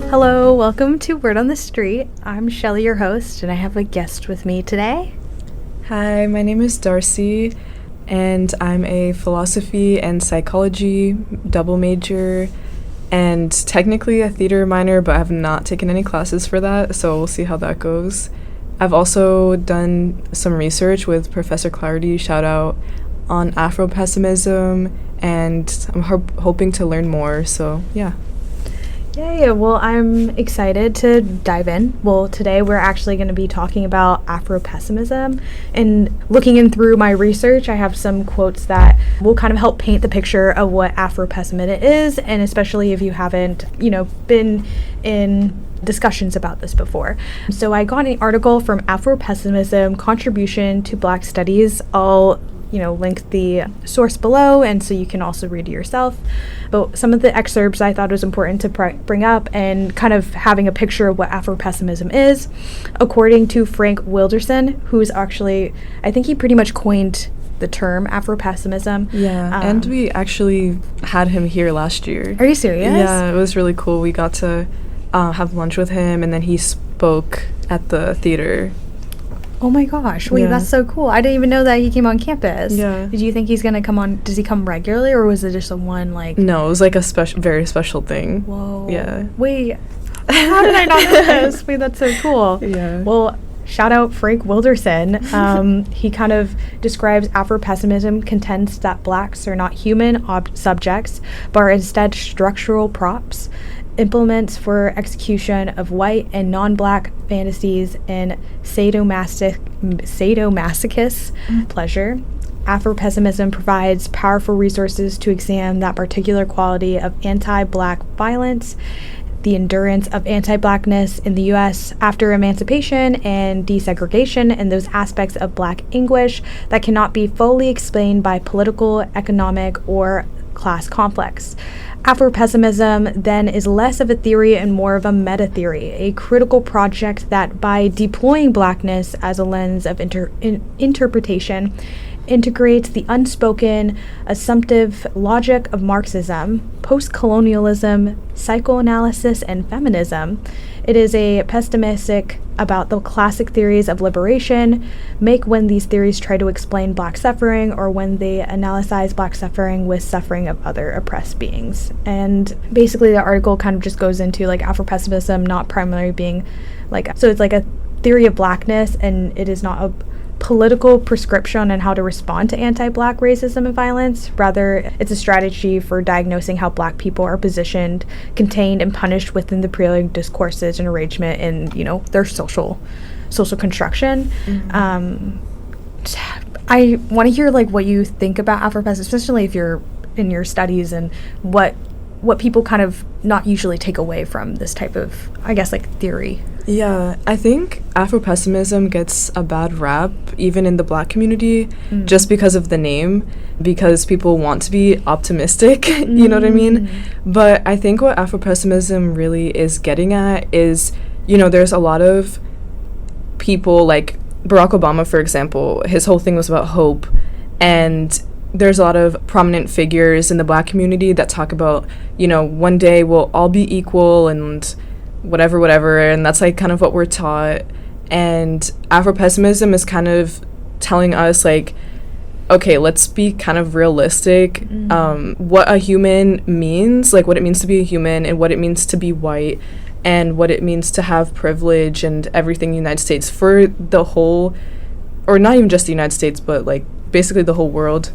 Hello, welcome to Word on the Street. I'm Shelly, your host, and I have a guest with me today. Hi, my name is Darcy, and I'm a philosophy and psychology double major, and technically a theater minor, but I have not taken any classes for that, so we'll see how that goes. I've also done some research with Professor Clarity, shout out, on Afropessimism, and I'm hoping to learn more, so yeah. Yay, well, I'm excited to dive in. Well, today we're actually going to be talking about Afropessimism, and looking in through my research, I have some quotes that will kind of help paint the picture of what Afropessimism is, and especially if you haven't, been in discussions about this before. So I got an article from Afropessimism, Contribution to Black Studies. I'll link the source below, and so you can also read it yourself. But some of the excerpts I thought was important to bring up, and kind of having a picture of what Afropessimism is. According to Frank Wilderson, who's actually, I think he pretty much coined the term Afropessimism. Yeah, and we actually had him here last year. Are you serious? Yeah, it was really cool. We got to have lunch with him, and then he spoke at the theater. Oh my gosh, wait, that's so cool. I didn't even know that he came on campus. Yeah. Did you think he's going to come on? Does he come regularly, or was it just a one, No, it was like a very special thing. Whoa. Yeah. Wait, how did I not know this? Wait, that's so cool. Yeah. Well, shout out Frank Wilderson. He kind of describes Afropessimism contends that blacks are not human subjects, but are instead structural props, implements for execution of white and non-black fantasies and sadomasochist pleasure. Afropessimism provides powerful resources to examine that particular quality of anti-black violence, the endurance of anti-blackness in the U.S. after emancipation and desegregation, and those aspects of black anguish that cannot be fully explained by political, economic, or class conflicts. Afropessimism then is less of a theory and more of a meta-theory, a critical project that, by deploying blackness as a lens of interpretation, integrates the unspoken, assumptive logic of Marxism, post-colonialism, psychoanalysis, and feminism. It is a pessimistic about the classic theories of liberation, make when these theories try to explain black suffering, or when they analyze black suffering with suffering of other oppressed beings. And basically the article kind of just goes into Afropessimism not primarily being so it's like a theory of blackness, and it is not a political prescription on how to respond to anti-black racism and violence. Rather, it's a strategy for diagnosing how black people are positioned, contained, and punished within the prevailing discourses and arrangement in, their social construction. Mm-hmm. I want to hear what you think about Afropessimism, especially if you're in your studies, and what people kind of not usually take away from this type of, theory. Yeah, I think Afropessimism gets a bad rap, even in the black community, just because of the name, because people want to be optimistic, you know what I mean? But I think what Afropessimism really is getting at is, there's a lot of people, like Barack Obama, for example, his whole thing was about hope, and there's a lot of prominent figures in the black community that talk about, one day we'll all be equal and whatever, and that's kind of what we're taught. And Afropessimism is kind of telling us okay, let's be kind of realistic. What a human means, what it means to be a human, and what it means to be white, and what it means to have privilege and everything in the United States for the whole, or not even just the United States, but basically the whole world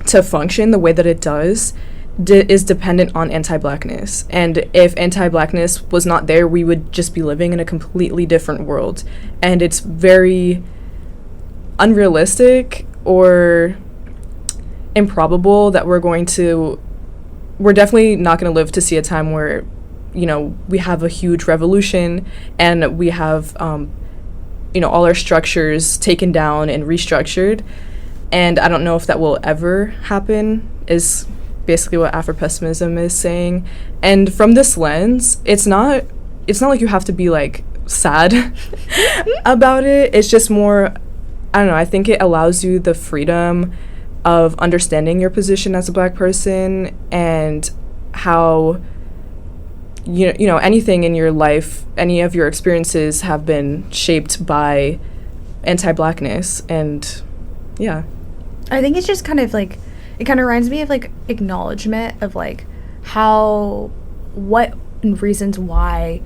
to function the way that it does. Is dependent on anti-blackness, and if anti-blackness was not there, we would just be living in a completely different world. And it's very unrealistic or improbable that we're definitely not going to live to see a time where we have a huge revolution and we have all our structures taken down and restructured. And I don't know if that will ever happen, is basically what Afropessimism is saying. And from this lens, it's not like you have to be sad about it. It's just more I don't know, I think it allows you the freedom of understanding your position as a Black person and how you know anything in your life, any of your experiences have been shaped by anti-Blackness. And yeah, I think it's just kind of like, it kind of reminds me of like acknowledgement of like what reasons why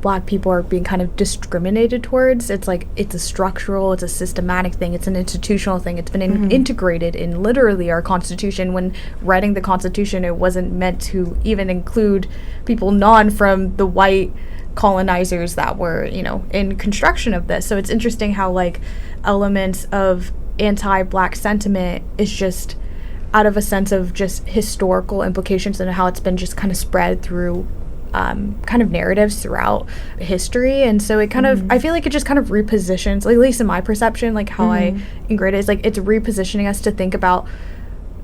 Black people are being kind of discriminated towards. It's like, it's a structural, it's a systematic thing, it's an institutional thing. It's been integrated in literally our Constitution. When writing the Constitution, it wasn't meant to even include people from the white colonizers that were, in construction of this. So it's interesting how like elements of anti-Black sentiment is just out of a sense of just historical implications and how it's been just kind of spread through kind of narratives throughout history. And so it kind of, I feel like it just kind of repositions, like, at least in my perception, like how I ingrate it is like it's repositioning us to think about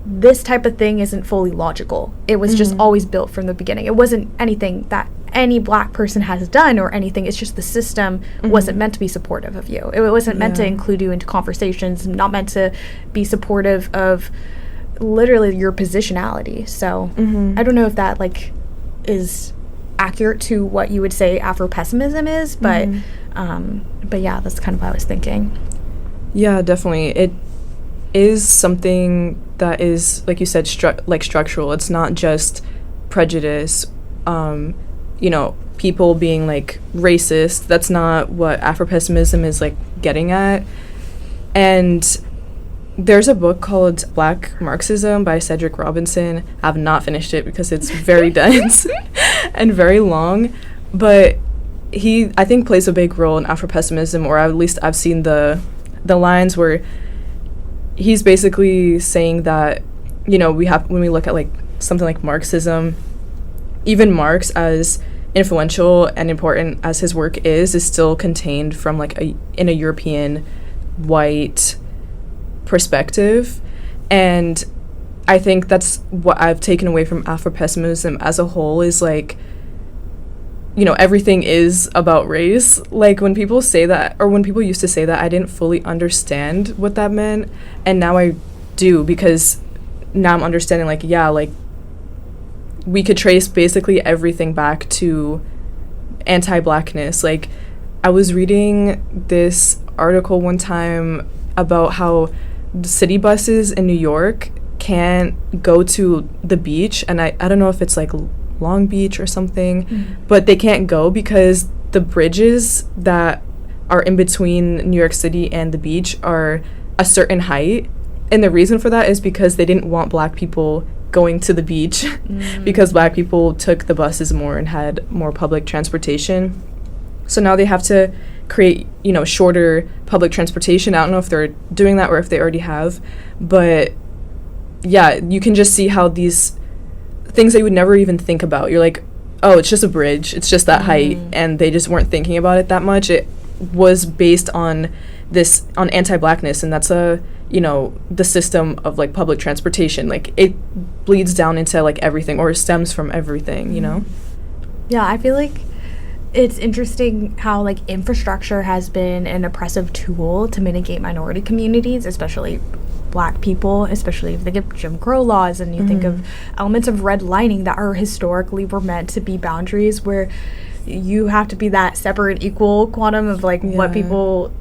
this type of thing isn't fully logical. It was just always built from the beginning. It wasn't anything that any Black person has done or anything. It's just the system wasn't meant to be supportive of you. It wasn't meant to include you into conversations, not meant to be supportive of literally your positionality. So I don't know if that like is accurate to what you would say Afropessimism is, but yeah, that's kind of what I was thinking. Yeah, definitely. It is something that is, like you said, structural. It's not just prejudice, people being like racist. That's not what Afropessimism is like getting at. And there's a book called Black Marxism by Cedric Robinson. I've not finished it because it's very dense and very long, but he, I think, plays a big role in Afropessimism, or at least I've seen the lines where he's basically saying that, we have, when we look at like something like Marxism, even Marx, as influential and important as his work is still contained from like in a European white perspective. And I think that's what I've taken away from Afropessimism as a whole, is like, everything is about race. Like, when people say that, or when people used to say that, I didn't fully understand what that meant, and now I do, because now I'm understanding, like, yeah, like, we could trace basically everything back to anti-Blackness. Like, I was reading this article one time about how the city buses in New York can't go to the beach, and I don't know if it's like Long Beach or something, but they can't go because the bridges that are in between New York City and the beach are a certain height, and the reason for that is because they didn't want Black people going to the beach because Black people took the buses more and had more public transportation. So now they have to create, shorter public transportation. I don't know if they're doing that or if they already have, but yeah, you can just see how these things that you would never even think about, you're like, oh, it's just a bridge, it's just that height, and they just weren't thinking about it that much. It was based on anti-Blackness, and that's the system of like public transportation. Like, it bleeds down into like everything, or stems from everything. Yeah, I feel like it's interesting how like infrastructure has been an oppressive tool to mitigate minority communities, especially Black people, especially if you think of Jim Crow laws and you think of elements of redlining that are historically were meant to be boundaries where you have to be that separate equal quantum of like what people,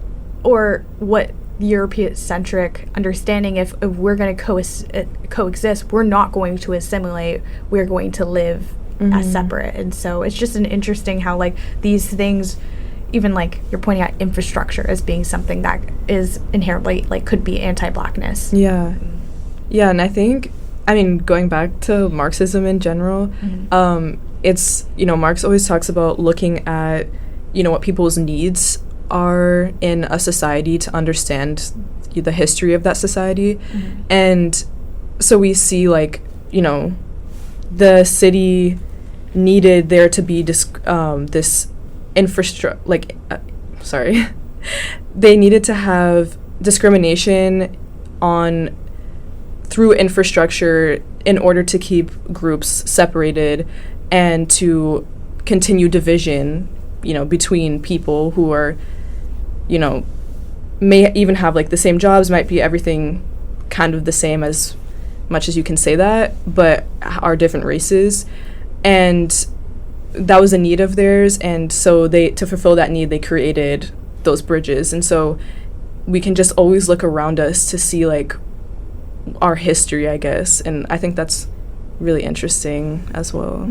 or what European-centric understanding, if we're going to coexist, we're not going to assimilate, we're going to live as separate. And so it's just an interesting how like these things, even like you're pointing out infrastructure as being something that is inherently like could be anti-Blackness. Yeah, and I think, going back to Marxism in general, it's, Marx always talks about looking at, what people's needs are in a society to understand the history of that society. And so we see like, the city needed there to be this infrastructure, like, they needed to have discrimination through infrastructure in order to keep groups separated and to continue division, between people who are, may even have like the same jobs, might be everything kind of the same as much as you can say that, but are different races. And that was a need of theirs, and so to fulfill that need, they created those bridges. And so we can just always look around us to see like our history, I guess, and I think that's really interesting as well.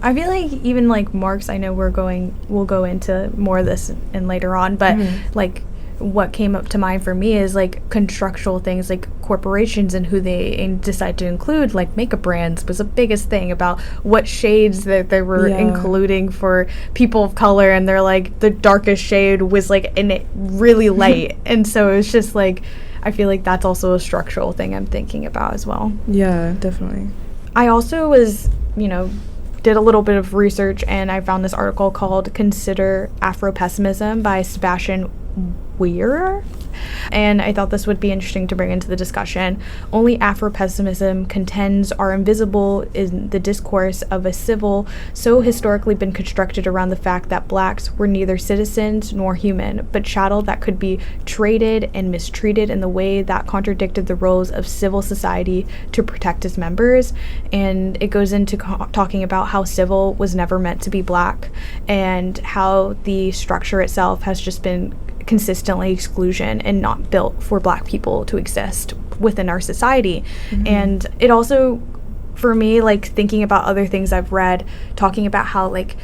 I feel like even like Marx, I know we'll go into more of this and later on, but like what came up to mind for me is like constructual things, like corporations and who they decide to include. Like makeup brands was the biggest thing about what shades that they were including for people of color, and they're like the darkest shade was like in it really light. And so it's just like I feel like that's also a structural thing I'm thinking about as well. Yeah, definitely. I also was, did a little bit of research, and I found this article called Consider Afropessimism by Sebastian Weir. And I thought this would be interesting to bring into the discussion. Only Afropessimism contends are invisible in the discourse of a civil so historically been constructed around the fact that blacks were neither citizens nor human, but chattel that could be traded and mistreated in the way that contradicted the roles of civil society to protect its members. And it goes into talking about how civil was never meant to be black, and how the structure itself has just been consistently exclusion and not built for black people to exist within our society. And it also, for me, like thinking about other things I've read, talking about how like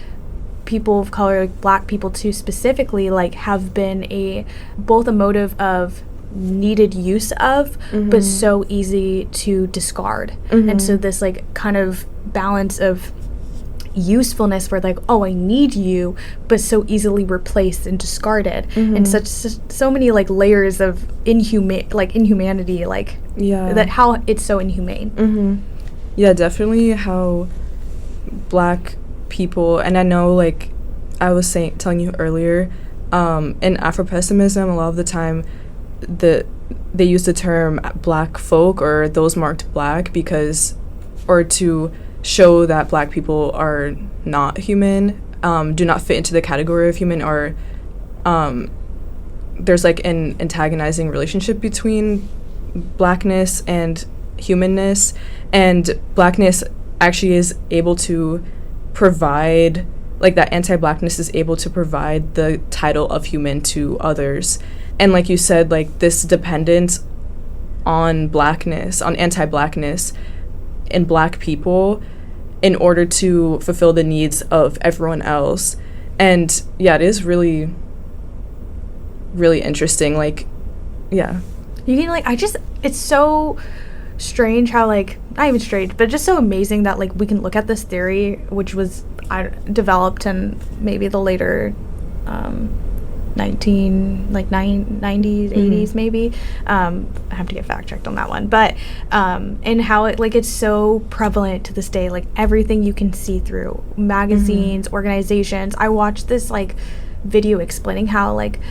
people of color, like black people too specifically, like have been both a motive of needed use of, but so easy to discard. And so this like kind of balance of usefulness where like, oh, I need you, but so easily replaced and discarded, and so many like layers of inhumanity, like that how it's so inhumane. Yeah, definitely how black people, and I know like I was telling you earlier, in Afropessimism a lot of the time they use the term black folk or those marked black to show that black people are not human, do not fit into the category of human, or there's like an antagonizing relationship between blackness and humanness, and blackness actually is able to provide, like that anti-blackness is able to provide the title of human to others. And like you said, like this dependence on blackness, on anti-blackness in black people in order to fulfill the needs of everyone else. And yeah, it is really, really interesting. Like, yeah. You can like, it's so strange how like, not even strange, but just so amazing that like we can look at this theory, which was developed in maybe the later 90s, 80s maybe. I have to get fact checked on that one, but and how it like it's so prevalent to this day, like everything you can see through magazines, organizations. I watched this like video explaining how like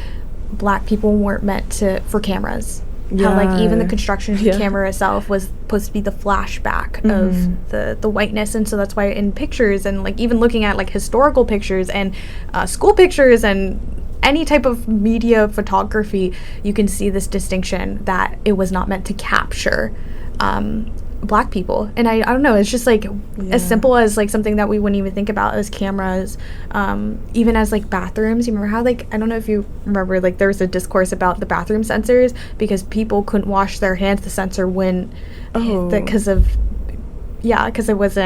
black people weren't meant for cameras. How like even the construction of the camera itself was supposed to be the flashback of the whiteness, and so that's why in pictures and like even looking at like historical pictures and school pictures and any type of media photography, you can see this distinction that it was not meant to capture black people. And I don't know, it's just like as simple as like something that we wouldn't even think about as cameras, even as like bathrooms. You remember how like, I don't know if you remember, like there was a discourse about the bathroom sensors because people couldn't wash their hands. The sensor went because it was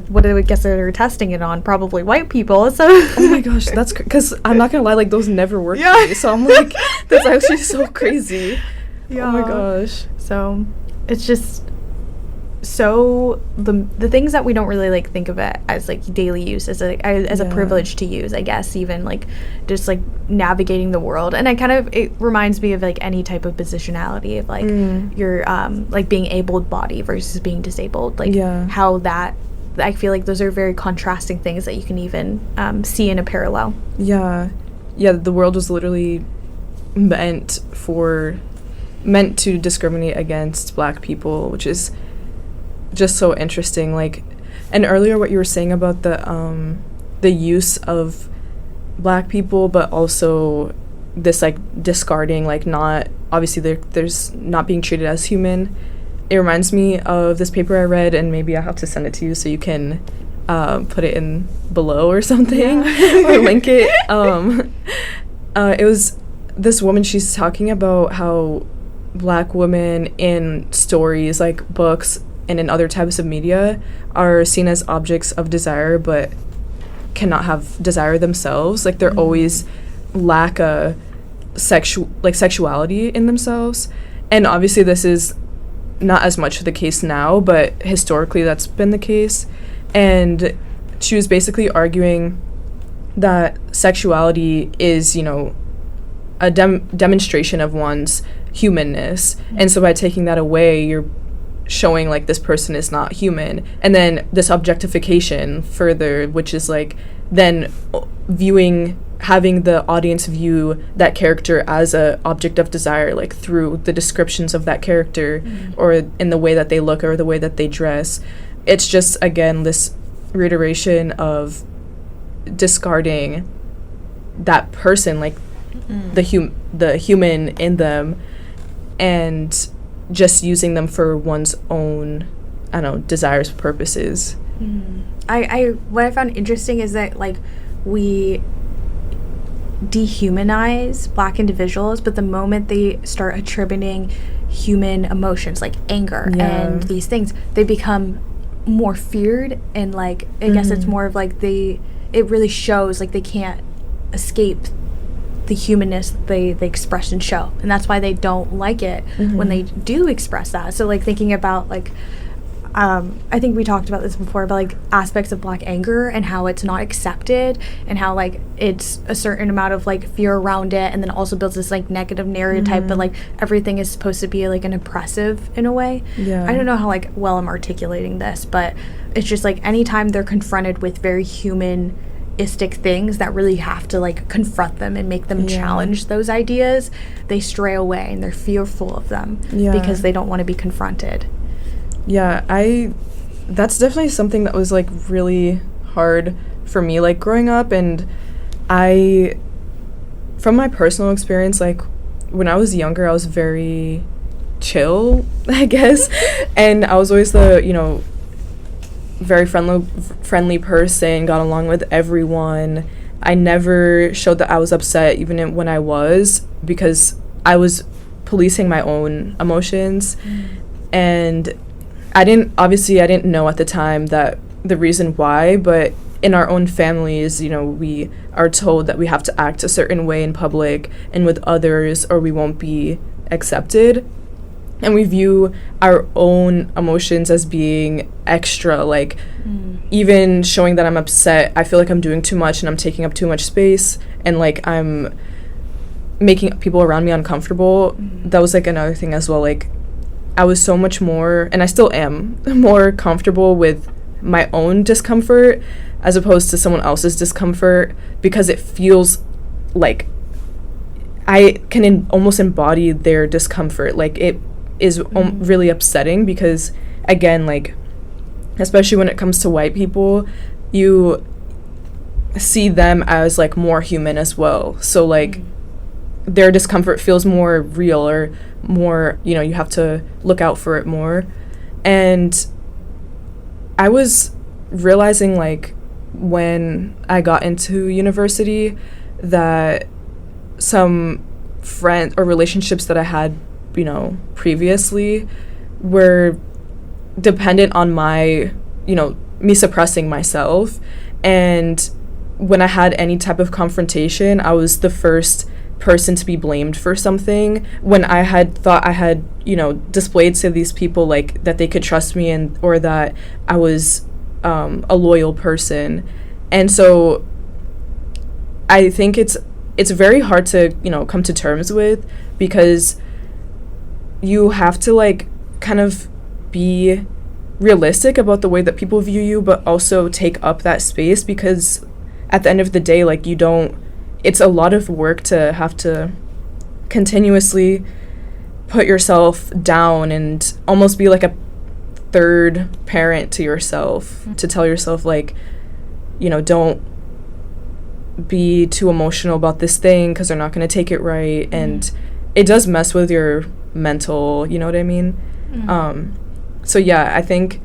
what I would guess they were testing it on, probably white people. So oh my gosh, that's because I'm not gonna lie, like those never work for me, so I'm like that's actually so crazy. Oh my gosh. So it's just so the things that we don't really like think of it as like daily use as a privilege to use, I guess, even like just like navigating the world. And it reminds me of like any type of positionality of like you're like being able-bodied versus being disabled, like how that, I feel like those are very contrasting things that you can even see in a parallel. The world was literally meant to discriminate against black people, which is just so interesting. Like, and earlier what you were saying about the use of black people, but also this like discarding, like not obviously there's not being treated as human. It reminds me of this paper I read, and maybe I have to send it to you so you can put it in below or something, or link it. It was this woman, she's talking about how Black women in stories like books and in other types of media are seen as objects of desire but cannot have desire themselves. Like they're always lack a sexuality in themselves. And obviously this is not as much the case now, but historically that's been the case. And she was basically arguing that sexuality is, you know, a demonstration of one's humanness. And so by taking that away, you're showing like this person is not human. And then this objectification further, which is like then having the audience view that character as a object of desire, like through the descriptions of that character or in the way that they look or the way that they dress. It's just, again, this reiteration of discarding that person, like the human in them, and just using them for one's own, I don't know, desires, purposes. What I found interesting is that like we dehumanize Black individuals, but the moment they start attributing human emotions like anger and these things, they become more feared, and like I guess it's more of like it really shows like they can't escape the humanness they express and show, and that's why they don't like it when they do express that. So like thinking about like I think we talked about this before, but like aspects of Black anger and how it's not accepted, and how like it's a certain amount of like fear around it, and then also builds this like negative narrative type, but like everything is supposed to be like an oppressive in a way. I don't know how like well I'm articulating this, but it's just like anytime they're confronted with very humanistic things that really have to like confront them and make them challenge those ideas, they stray away and they're fearful of them because they don't want to be confronted. That's definitely something that was like really hard for me, like growing up. And from my personal experience, like when I was younger, I was very chill, I guess. And I was always the, you know, very friendly person, got along with everyone. I never showed that I was upset, even when I was, because I was policing my own emotions. And I didn't know at the time that the reason why, but in our own families, you know, we are told that we have to act a certain way in public and with others or we won't be accepted. And we view our own emotions as being extra, like even showing that I'm upset, I feel like I'm doing too much and I'm taking up too much space and like I'm making people around me uncomfortable. That was like another thing as well. Like I was so much more, and I still am, more comfortable with my own discomfort as opposed to someone else's discomfort, because it feels like I can almost embody their discomfort. Like it is really upsetting because, again, like especially when it comes to white people, you see them as like more human as well. So like their discomfort feels more real or more, you know, you have to look out for it more. And I was realizing like when I got into university that some friends or relationships that I had, you know, previously were dependent on my, you know, me suppressing myself. And when I had any type of confrontation, I was the first person to be blamed for something when I had thought I had, you know, displayed to these people like that they could trust me and or that I was a loyal person. And so I think it's very hard to, you know, come to terms with, because you have to like kind of be realistic about the way that people view you, but also take up that space, because at the end of the day, like it's a lot of work to have to continuously put yourself down and almost be like a third parent to yourself, to tell yourself like, you know, don't be too emotional about this thing because they're not going to take it right, and it does mess with your mental, you know what I mean? So yeah, I think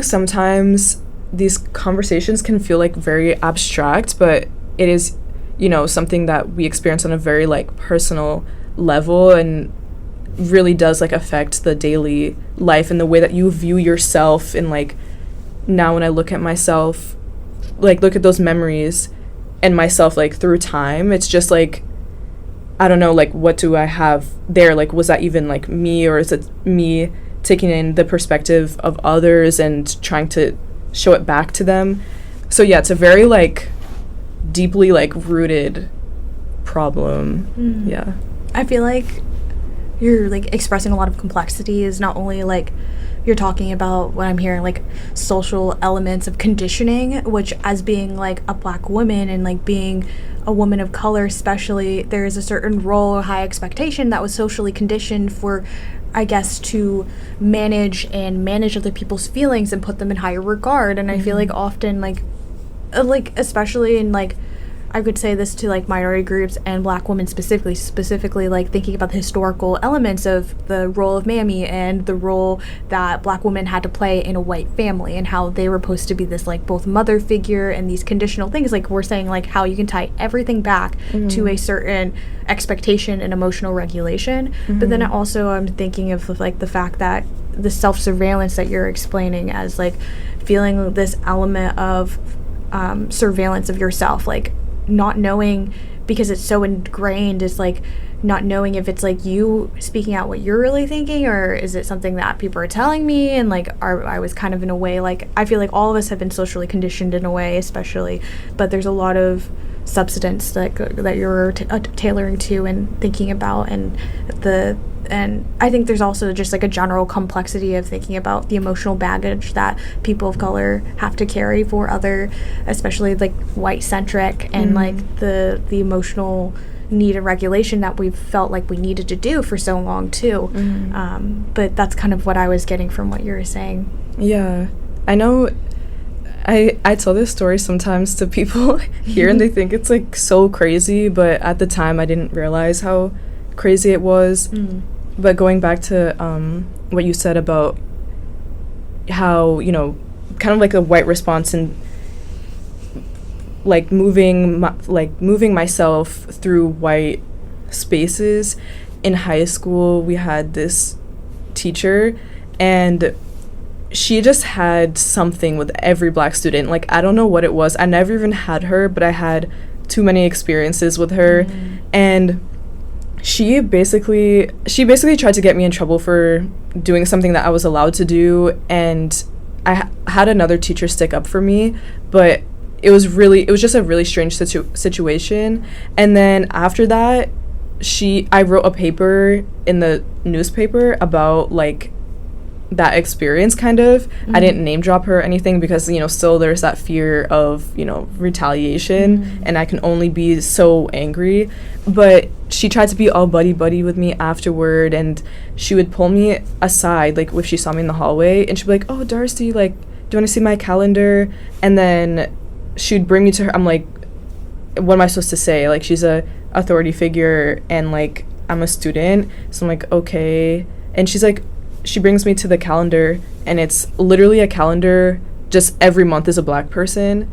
sometimes these conversations can feel like very abstract, but it is, you know, something that we experience on a very like personal level, and really does like affect the daily life and the way that you view yourself. And like now when I look at myself, like look at those memories and myself like through time, it's just like, I don't know, like what do I have there? Like was that even like me, or is it me taking in the perspective of others and trying to show it back to them? So yeah, it's a very like deeply like rooted problem. Yeah, I feel like you're like expressing a lot of complexity. Is not only like you're talking about what I'm hearing, like social elements of conditioning, which as being like a Black woman and like being a woman of color especially, there is a certain role or high expectation that was socially conditioned for, I guess, to manage other people's feelings and put them in higher regard. And I feel like often like especially in like, I would say this to like minority groups and Black women specifically like thinking about the historical elements of the role of mammy and the role that Black women had to play in a white family, and how they were supposed to be this like both mother figure and these conditional things. Like we're saying like how you can tie everything back to a certain expectation and emotional regulation. But then also I'm thinking of like the fact that the self-surveillance that you're explaining as like feeling this element of surveillance of yourself, like not knowing, because it's so ingrained, is like not knowing if it's like you speaking out what you're really thinking, or is it something that people are telling me. And like I was kind of in a way, like I feel like all of us have been socially conditioned in a way, especially, but there's a lot of substance that you're tailoring to and thinking about, and I think there's also just like a general complexity of thinking about the emotional baggage that people of color have to carry for other, especially like white centric, and like the emotional need of regulation that we've felt like we needed to do for so long too. But that's kind of what I was getting from what you were saying. Yeah, I know. I tell this story sometimes to people here and they think it's like so crazy, but at the time I didn't realize how crazy it was. But going back to what you said about how, you know, kind of like a white response and like moving myself through white spaces. In high school, we had this teacher, and she just had something with every Black student. Like, I don't know what it was. I never even had her, but I had too many experiences with her. And she basically tried to get me in trouble for doing something that I was allowed to do. And I had another teacher stick up for me, but it was just a really strange situation. And then after that, I wrote a paper in the newspaper about like that experience, kind of. I didn't name drop her or anything because, you know, still there's that fear of, you know, retaliation, and I can only be so angry. But she tried to be all buddy with me afterward, and she would pull me aside, like if she saw me in the hallway, and she'd be like, "Oh, Darcy, like, do you want to see my calendar?" And then she'd bring me to her. I'm like, what am I supposed to say? Like, she's a authority figure, and like I'm a student, so I'm like, okay. And she brings me to the calendar, and it's literally a calendar, just every month is a Black person.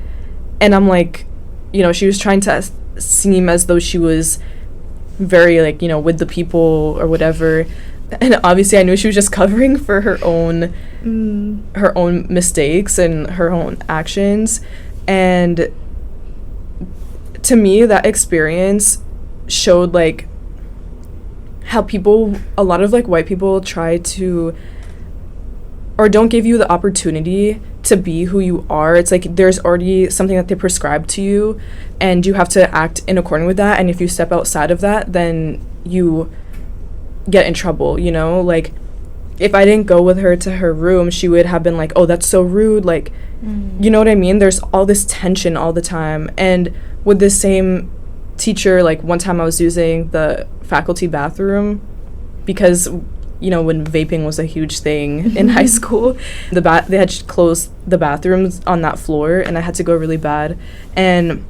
And I'm like, you know, she was trying to seem as though she was very, like, you know, with the people or whatever. And obviously I knew she was just covering for her own mistakes and her own actions. And to me, that experience showed, like, how a lot of like white people try to, or don't give you the opportunity to be who you are. It's like there's already something that they prescribe to you, and you have to act in accordance with that. And if you step outside of that, then you get in trouble, you know? Like, if I didn't go with her to her room, she would have been like, "Oh, that's so rude." Like, you know what I mean? There's all this tension all the time. And with this same teacher, like one time I was using the faculty bathroom because you know, when vaping was a huge thing in high school. They had closed the bathrooms on that floor, and I had to go really bad. And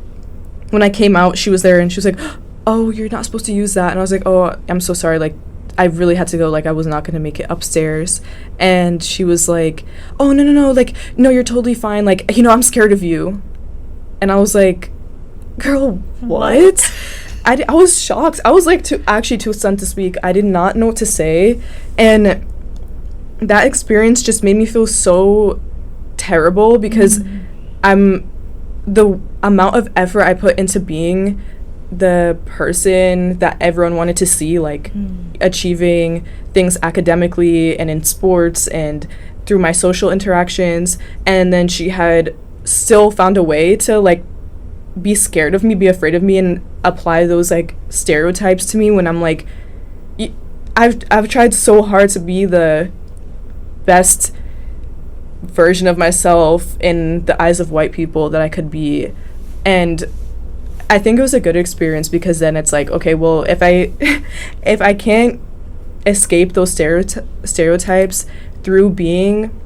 when I came out, she was there, and she was like, "Oh, you're not supposed to use that." And I was like, "Oh, I'm so sorry. Like, I really had to go. Like, I was not going to make it upstairs." And she was like, "Oh, no. Like, no, you're totally fine. Like, you know, I'm scared of you." And I was like, "Girl, what?" I was shocked. I was like too stunned to speak. I did not know what to say. And that experience just made me feel so terrible because the amount of effort I put into being the person that everyone wanted to see, like achieving things academically and in sports and through my social interactions. And then she had still found a way to like be scared of me, be afraid of me, and apply those like stereotypes to me when I'm like, I've tried so hard to be the best version of myself in the eyes of white people that I could be. And I think it was a good experience because then it's like, okay, well, if I can't escape those stereotypes through being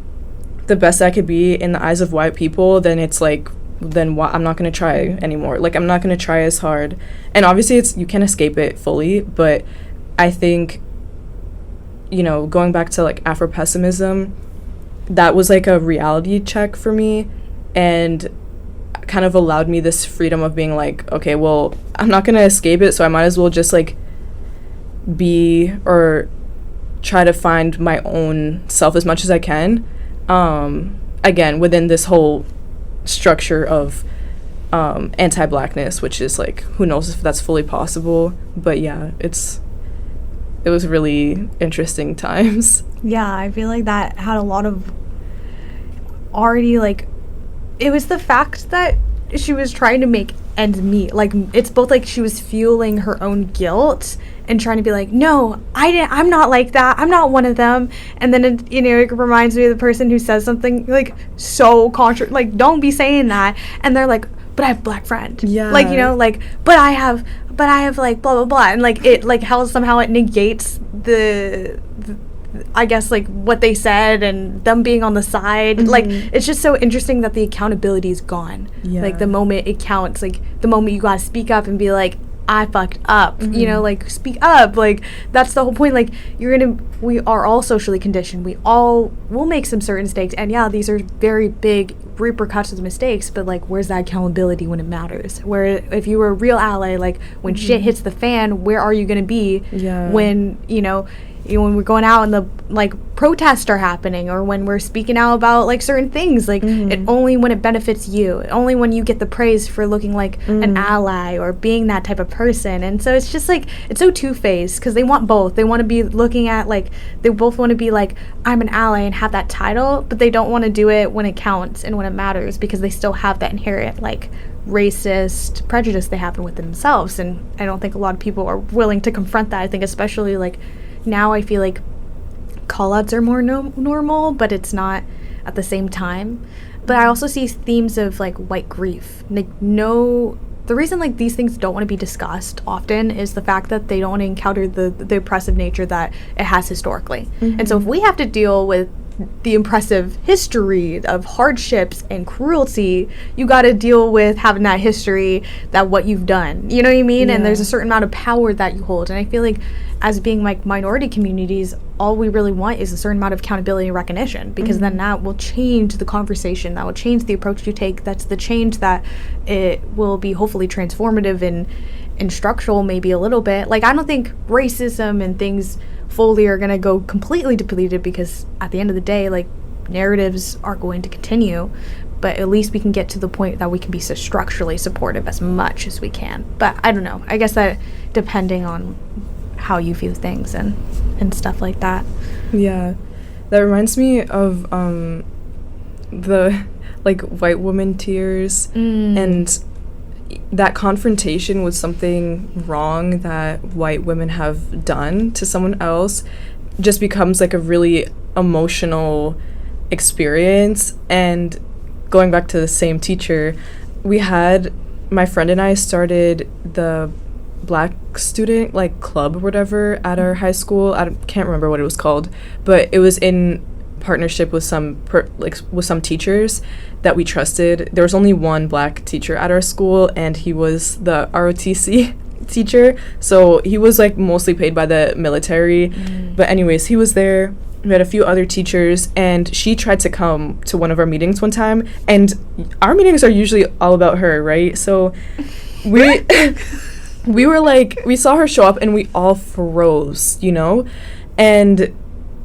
the best I could be in the eyes of white people, then it's like, then I'm not going to try anymore. Like, I'm not going to try as hard. And obviously you can't escape it fully, but I think, you know, going back to like Afropessimism, that was like a reality check for me and kind of allowed me this freedom of being like, okay, well, I'm not going to escape it, so I might as well just like be or try to find my own self as much as I can. Again, within this whole structure of anti-Blackness, which is like, who knows if that's fully possible, but yeah, it was really interesting times. Yeah, I feel like that had a lot of already, like, it was the fact that she was trying to make ends meet. Like, it's both like she was fueling her own guilt and trying to be like, no, I'm not like that, I'm not one of them. And then it, you know, it reminds me of the person who says something like so like, don't be saying that, and they're like, but I have a black friend. Yeah, like, you know, like, but I have like blah blah blah, and like it, like, how somehow it negates the I guess, like, what they said and them being on the side. Like, it's just so interesting that the accountability is gone. Like, the moment it counts, like, the moment you gotta speak up and be like, I fucked up, you know, like, speak up. Like, that's the whole point. Like, we are all socially conditioned. We all will make some certain mistakes, and yeah, these are very big repercussions of mistakes, but like, where's that accountability when it matters? Where if you were a real ally, like, when shit hits the fan, where are you gonna be when, you know, when we're going out and the, like, protests are happening, or when we're speaking out about, like, certain things, like, it only when it benefits you, only when you get the praise for looking like an ally or being that type of person. And so it's just like, it's so two-faced, because they want both. They want to be looking at, like, they both want to be like, I'm an ally and have that title, but they don't want to do it when it counts and when it matters, because they still have that inherent, like, racist prejudice they have within themselves. And I don't think a lot of people are willing to confront that. I think especially, like, now I feel like call-outs are more normal, but it's not at the same time. But I also see themes of, like, white grief. Like, the reason, like, these things don't want to be discussed often is the fact that they don't want to encounter the oppressive nature that it has historically. And so if we have to deal with the impressive history of hardships and cruelty, you got to deal with having that history, that what you've done, you know what I mean? And there's a certain amount of power that you hold. And I feel like as being, like, minority communities, all we really want is a certain amount of accountability and recognition, because then that will change the conversation, that will change the approach you take. That's the change that it will be hopefully transformative and structural, maybe a little bit. Like, I don't think racism and things fully are going to go completely depleted, because at the end of the day, like, narratives are going to continue, but at least we can get to the point that we can be so structurally supportive as much as we can. But I don't know, I guess that depending on how you view things and stuff like that. Yeah, that reminds me of the, like, white woman tears, and that confrontation with something wrong that white women have done to someone else just becomes, like, a really emotional experience. And going back to the same teacher, my friend and I started the black student like club or whatever at our high school. I can't remember what it was called, but it was in partnership with some with some teachers that we trusted. There was only one black teacher at our school, and he was the ROTC teacher, so he was like mostly paid by the military. But anyways, he was there. We had a few other teachers, and she tried to come to one of our meetings one time, and our meetings are usually all about her, right? So we we were like, we saw her show up and we all froze, you know? And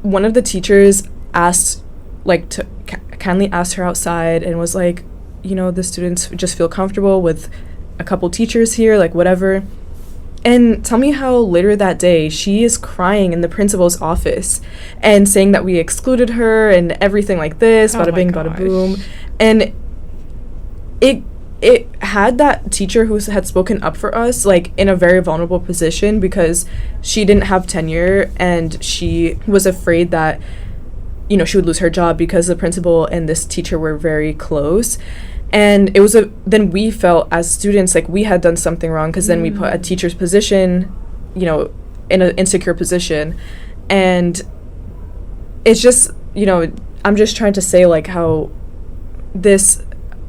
one of the teachers asked, like, to kindly asked her outside and was like, you know, the students just feel comfortable with a couple teachers here, like, whatever. And tell me how later that day she is crying in the principal's office and saying that we excluded her and everything like this, bada bing, bada boom. And it had that teacher who had spoken up for us, like, in a very vulnerable position because she didn't have tenure and she was afraid that, you know, she would lose her job because the principal and this teacher were very close. And it was then we felt as students like we had done something wrong because then we put a teacher's position, you know, in an insecure position. And it's just, you know, I'm just trying to say, like, how this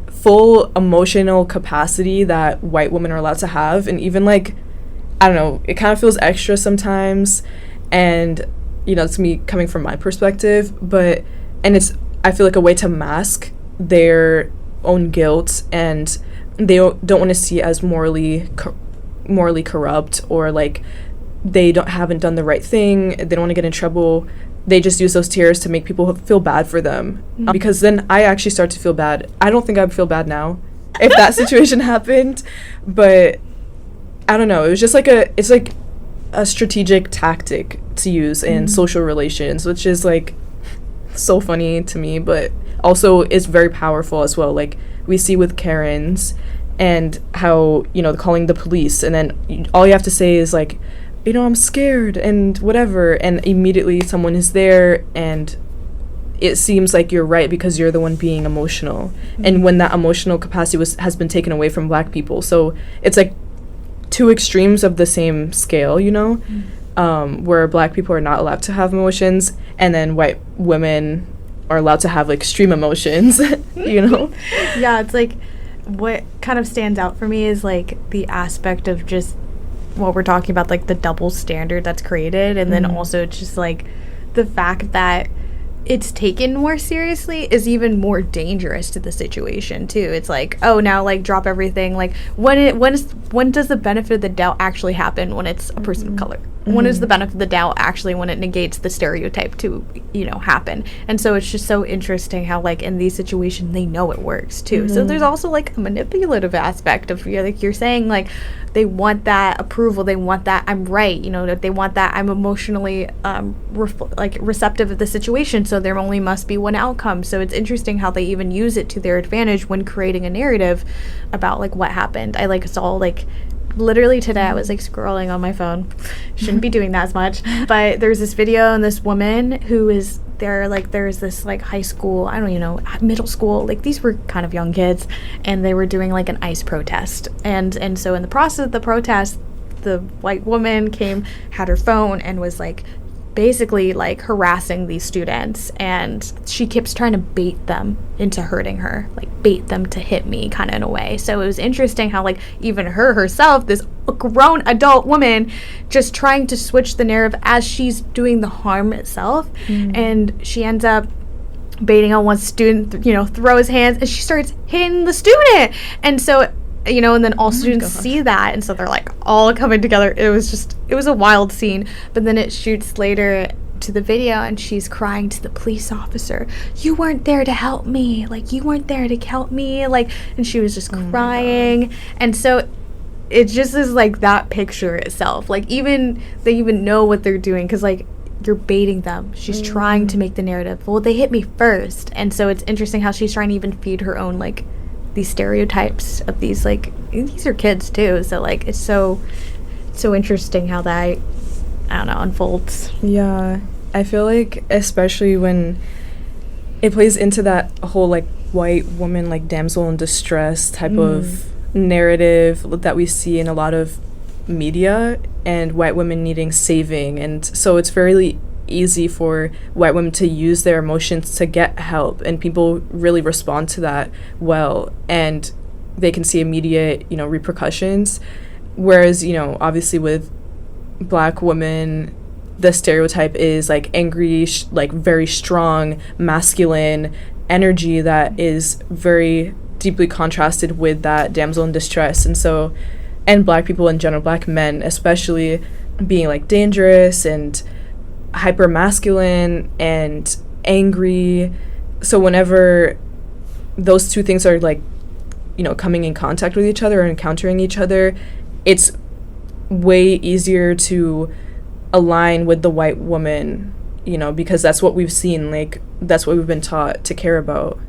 full emotional capacity that white women are allowed to have, and even, like, I don't know, it kind of feels extra sometimes. And, you know, it's me coming from my perspective, but, and it's, I feel like, a way to mask their own guilt, and they don't want to see as morally corrupt, or like they haven't done the right thing, they don't want to get in trouble. They just use those tears to make people feel bad for them. Because then I actually start to feel bad. I don't think I'd feel bad now if that situation happened, but I don't know, it was just like it's like a strategic tactic to use in social relations, which is like so funny to me, but also is very powerful as well. Like we see with Karens and how, you know, calling the police, and then all you have to say is like, you know, I'm scared and whatever, and immediately someone is there, and it seems like you're right because you're the one being emotional. And when that emotional capacity has been taken away from black people, so it's like two extremes of the same scale, you know, where black people are not allowed to have emotions, and then white women are allowed to have like extreme emotions, you know? Yeah, it's like what kind of stands out for me is like the aspect of just what we're talking about, like the double standard that's created, and then also just like the fact that it's taken more seriously is even more dangerous to the situation too. It's like, oh, now like drop everything. Like when does the benefit of the doubt actually happen? When it's a person of color. When is the benefit of the doubt actually when it negates the stereotype to, you know, happen? And so it's just so interesting how like in these situations they know it works too. So there's also like a manipulative aspect of, like you're saying, like they want that approval, they want that I'm right, you know, that they want that I'm emotionally receptive of the situation, so there only must be one outcome. So it's interesting how they even use it to their advantage when creating a narrative about like what happened. I like saw like literally today I was like scrolling on my phone, shouldn't be doing that as much, but there's this video and this woman who is there, like there's this like high school, I don't even know, middle school, like these were kind of young kids, and they were doing like an ICE protest, and so in the process of the protest, the white woman had her phone and was like basically like harassing these students, and she keeps trying to bait them into hurting her, like bait them to hit me kind of in a way. So it was interesting how like even herself, this grown adult woman, just trying to switch the narrative as she's doing the harm itself, and she ends up baiting on one student, you know, throw his hands, and she starts hitting the student, and so, you know, and then all students see that, and so they're like all coming together. It was a wild scene. But then it shoots later to the video, and she's crying to the police officer, you weren't there to help me, like you weren't there to help me, like, and she was just crying. And so it just is like that picture itself, like even they even know what they're doing, because like you're baiting them. She's trying to make the narrative, well, they hit me first. And so it's interesting how she's trying to even feed her own like these stereotypes of these, like, these are kids too, so like it's so interesting how that, I don't know, unfolds. Yeah, I feel like especially when it plays into that whole like white woman, like damsel in distress type of narrative that we see in a lot of media and white women needing saving, and so it's very easy for white women to use their emotions to get help, and people really respond to that well, and they can see immediate, repercussions. Whereas, obviously with Black women, the stereotype is like angry, like very strong, masculine energy that is very deeply contrasted with that damsel in distress. And Black people in general, Black men especially, being like dangerous and hyper masculine and angry. So whenever those two things are like, coming in contact with each other or encountering each other, it's way easier to align with the white woman, because that's what we've seen, like that's what we've been taught to care about.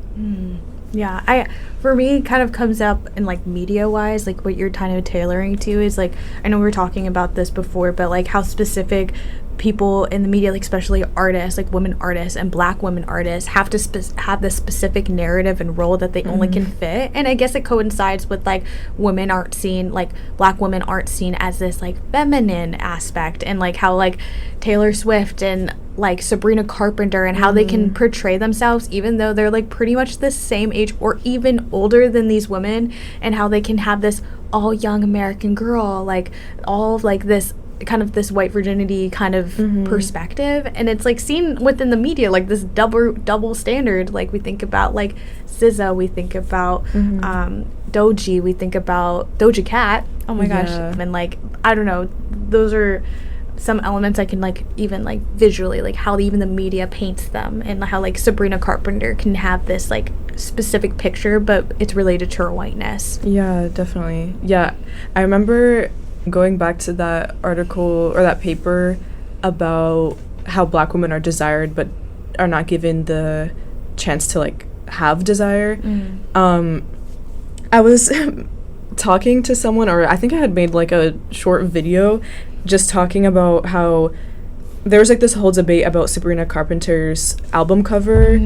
Yeah, for me, it kind of comes up in like media wise, like what you're kind of tailoring to is like, I know we were talking about this before, but like how specific people in the media, like especially artists, like women artists and Black women artists, have to have this specific narrative and role that they only can fit. And I guess it coincides with like women aren't seen, like Black women aren't seen as this like feminine aspect, and like how like Taylor Swift and like Sabrina Carpenter and how they can portray themselves even though they're like pretty much the same age or even older than these women, and how they can have this all young American girl, like all of like this kind of this white virginity kind of perspective, and it's like seen within the media like this double standard. Like we think about like SZA, we think about Doji, we think about Doja Cat, oh my gosh, and like I don't know, those are some elements I can like even like visually, like how even the media paints them, and how like Sabrina Carpenter can have this like specific picture but it's related to her whiteness. Yeah, definitely. Yeah, I remember going back to that article or that paper about how Black women are desired but are not given the chance to like have desire. I was talking to someone, or I think I had made like a short video just talking about how there was like this whole debate about Sabrina Carpenter's album cover,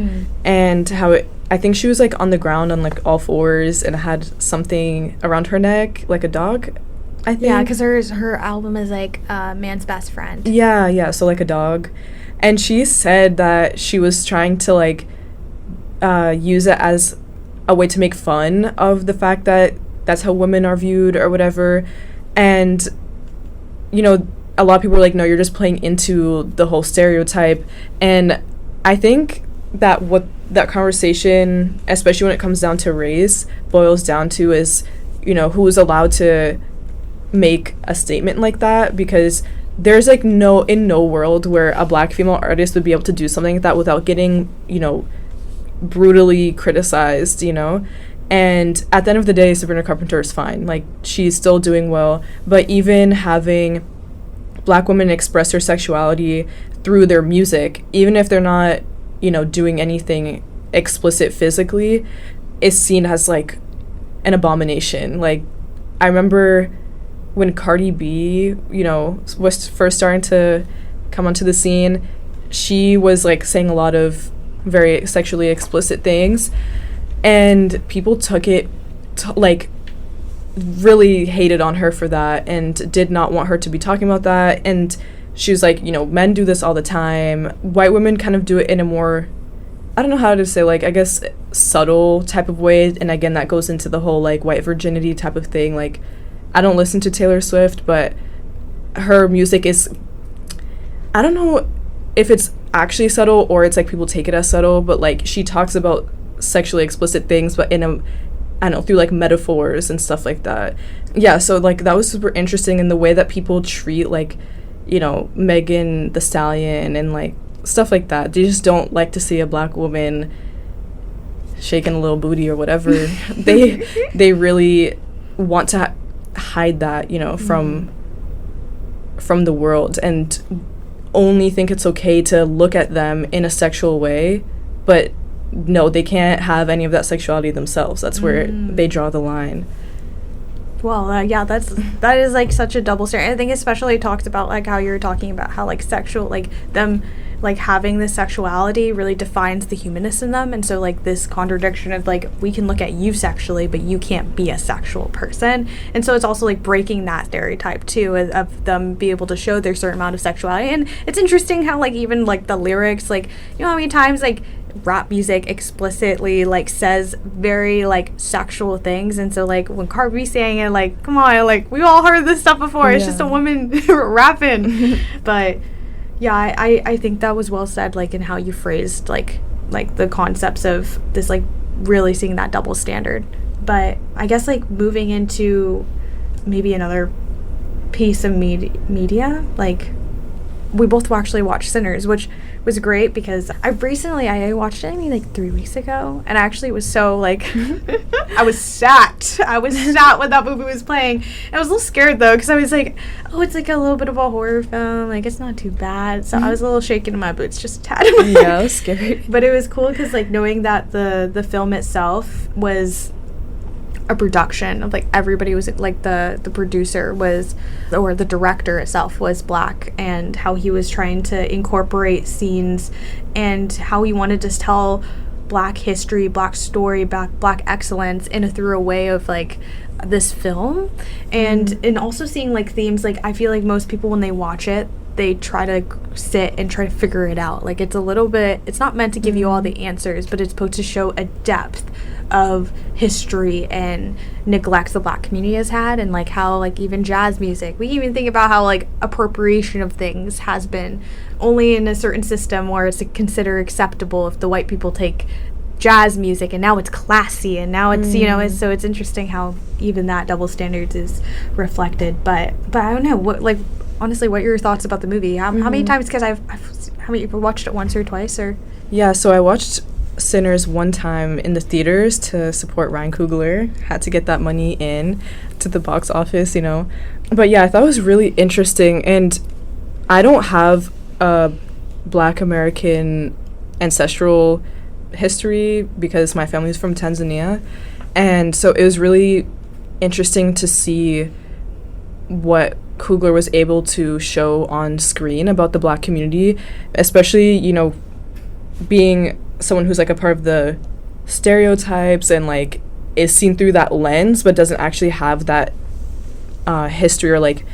and how I think she was like on the ground on like all fours and had something around her neck like a dog, I think. Yeah, because her album is like Man's Best Friend. Yeah, so like a dog. And she said that she was trying to like use it as a way to make fun of the fact that that's how women are viewed or whatever. And, a lot of people were like, no, you're just playing into the whole stereotype. And I think that what that conversation, especially when it comes down to race, boils down to is, who's allowed to make a statement like that, because there's like no world where a Black female artist would be able to do something like that without getting brutally criticized, and at the end of the day, Sabrina Carpenter is fine, like she's still doing well. But even having Black women express their sexuality through their music, even if they're not doing anything explicit physically, is seen as like an abomination. Like I remember when Cardi B, was first starting to come onto the scene, she was like saying a lot of very sexually explicit things, and people took it like really hated on her for that and did not want her to be talking about that. And she was like, men do this all the time. White women kind of do it in a more, I don't know how to say, like, I guess subtle type of way. And again, that goes into the whole like white virginity type of thing. Like, I don't listen to Taylor Swift, but her music is, I don't know if it's actually subtle or it's like people take it as subtle, but like she talks about sexually explicit things, but in a, I don't know, through like metaphors and stuff like that. Yeah, so like that was super interesting, in the way that people treat like, Megan Thee Stallion and like stuff like that. They just don't like to see a Black woman shaking a little booty or whatever. they really want to hide that, from the world, and only think it's okay to look at them in a sexual way, but no, they can't have any of that sexuality themselves. That's where they draw the line. Well, yeah, that is like such a double standard. I think especially talks about like how you're talking about how like sexual, like them like having this sexuality really defines the humanness in them, and so like this contradiction of like we can look at you sexually but you can't be a sexual person, and so it's also like breaking that stereotype too of them be able to show their certain amount of sexuality. And it's interesting how like even like the lyrics, like you know how many times like rap music explicitly like says very like sexual things, and so like when Cardi B sang it, like come on, like we all heard this stuff before. It's just a woman rapping. But yeah, I think that was well said, like in how you phrased like the concepts of this, like really seeing that double standard. But I guess like moving into maybe another piece of media, like we both actually watched Sinners, which was great because I watched it maybe like 3 weeks ago, and I actually was so like I was sat when that movie was playing. And I was a little scared though because I was like, oh, it's like a little bit of a horror film, like it's not too bad. So I was a little shaken in my boots, just a tad. Yeah, it was scary. But it was cool because like knowing that the film itself was a production of like everybody was like the producer was, or the director itself was black, and how he was trying to incorporate scenes and how he wanted to tell black history, black story, black excellence through a way of like this film. And also seeing like themes, like I feel like most people when they watch it they try to sit and try to figure it out. Like it's a little bit, it's not meant to give you all the answers, but it's supposed to show a depth of history and neglects the black community has had, and like how like even jazz music, we even think about how like appropriation of things has been only in a certain system where it's considered acceptable if the white people take jazz music, and now it's classy, and now it's you know, it's, so it's interesting how even that double standards is reflected. But I don't know, what, like honestly, what are your thoughts about the movie? How many times, because how many people watched it, once or twice, or? Yeah, so I watched Sinners one time in the theaters to support Ryan Coogler. Had to get that money in to the box office, you know. But yeah, I thought it was really interesting, and I don't have a Black American ancestral history because my family's from Tanzania, and so it was really interesting to see what Coogler was able to show on screen about the black community, especially, you know, being someone who's like a part of the stereotypes and like is seen through that lens but doesn't actually have that history or like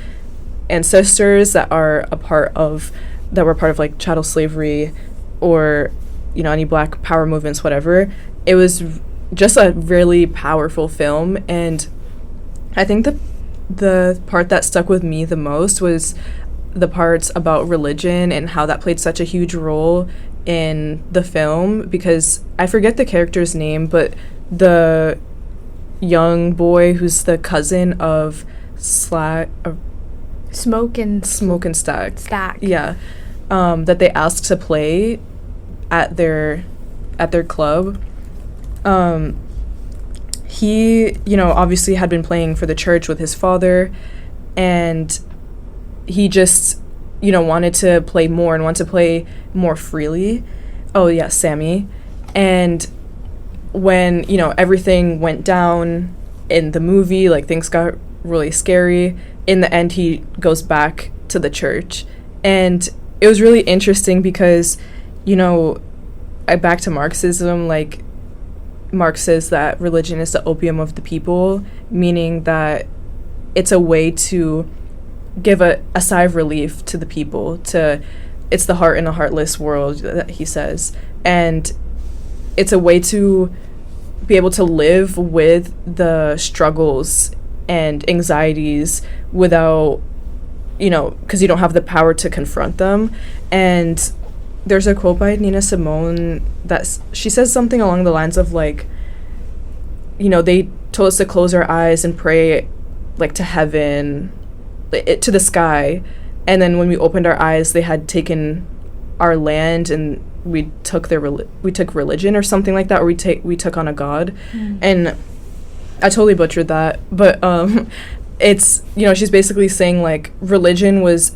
ancestors that were part of like chattel slavery or, you know, any black power movements, whatever. It was just a really powerful film, and I think the part that stuck with me the most was the parts about religion and how that played such a huge role in the film, because I forget the character's name, but the young boy who's the cousin of Smoke and Stack. Yeah. That they asked to play at their club. He, you know, obviously had been playing for the church with his father, and he just, you know, wanted to play more and wanted to play more freely. Oh, yeah, Sammy. And when, you know, everything went down in the movie, like things got really scary, in the end he goes back to the church. And it was really interesting because, you know, back to Marxism, like Marx says that religion is the opium of the people, meaning that it's a way to give a sigh of relief to the people. It's the heart in a heartless world, that he says, and it's a way to be able to live with the struggles and anxieties without, you know, because you don't have the power to confront them. And there's a quote by Nina Simone that she says something along the lines of like, you know, they told us to close our eyes and pray like to heaven, to the sky, and then when we opened our eyes they had taken our land and we took religion or something like that, or we took on a god. And I totally butchered that, but it's, you know, she's basically saying like religion was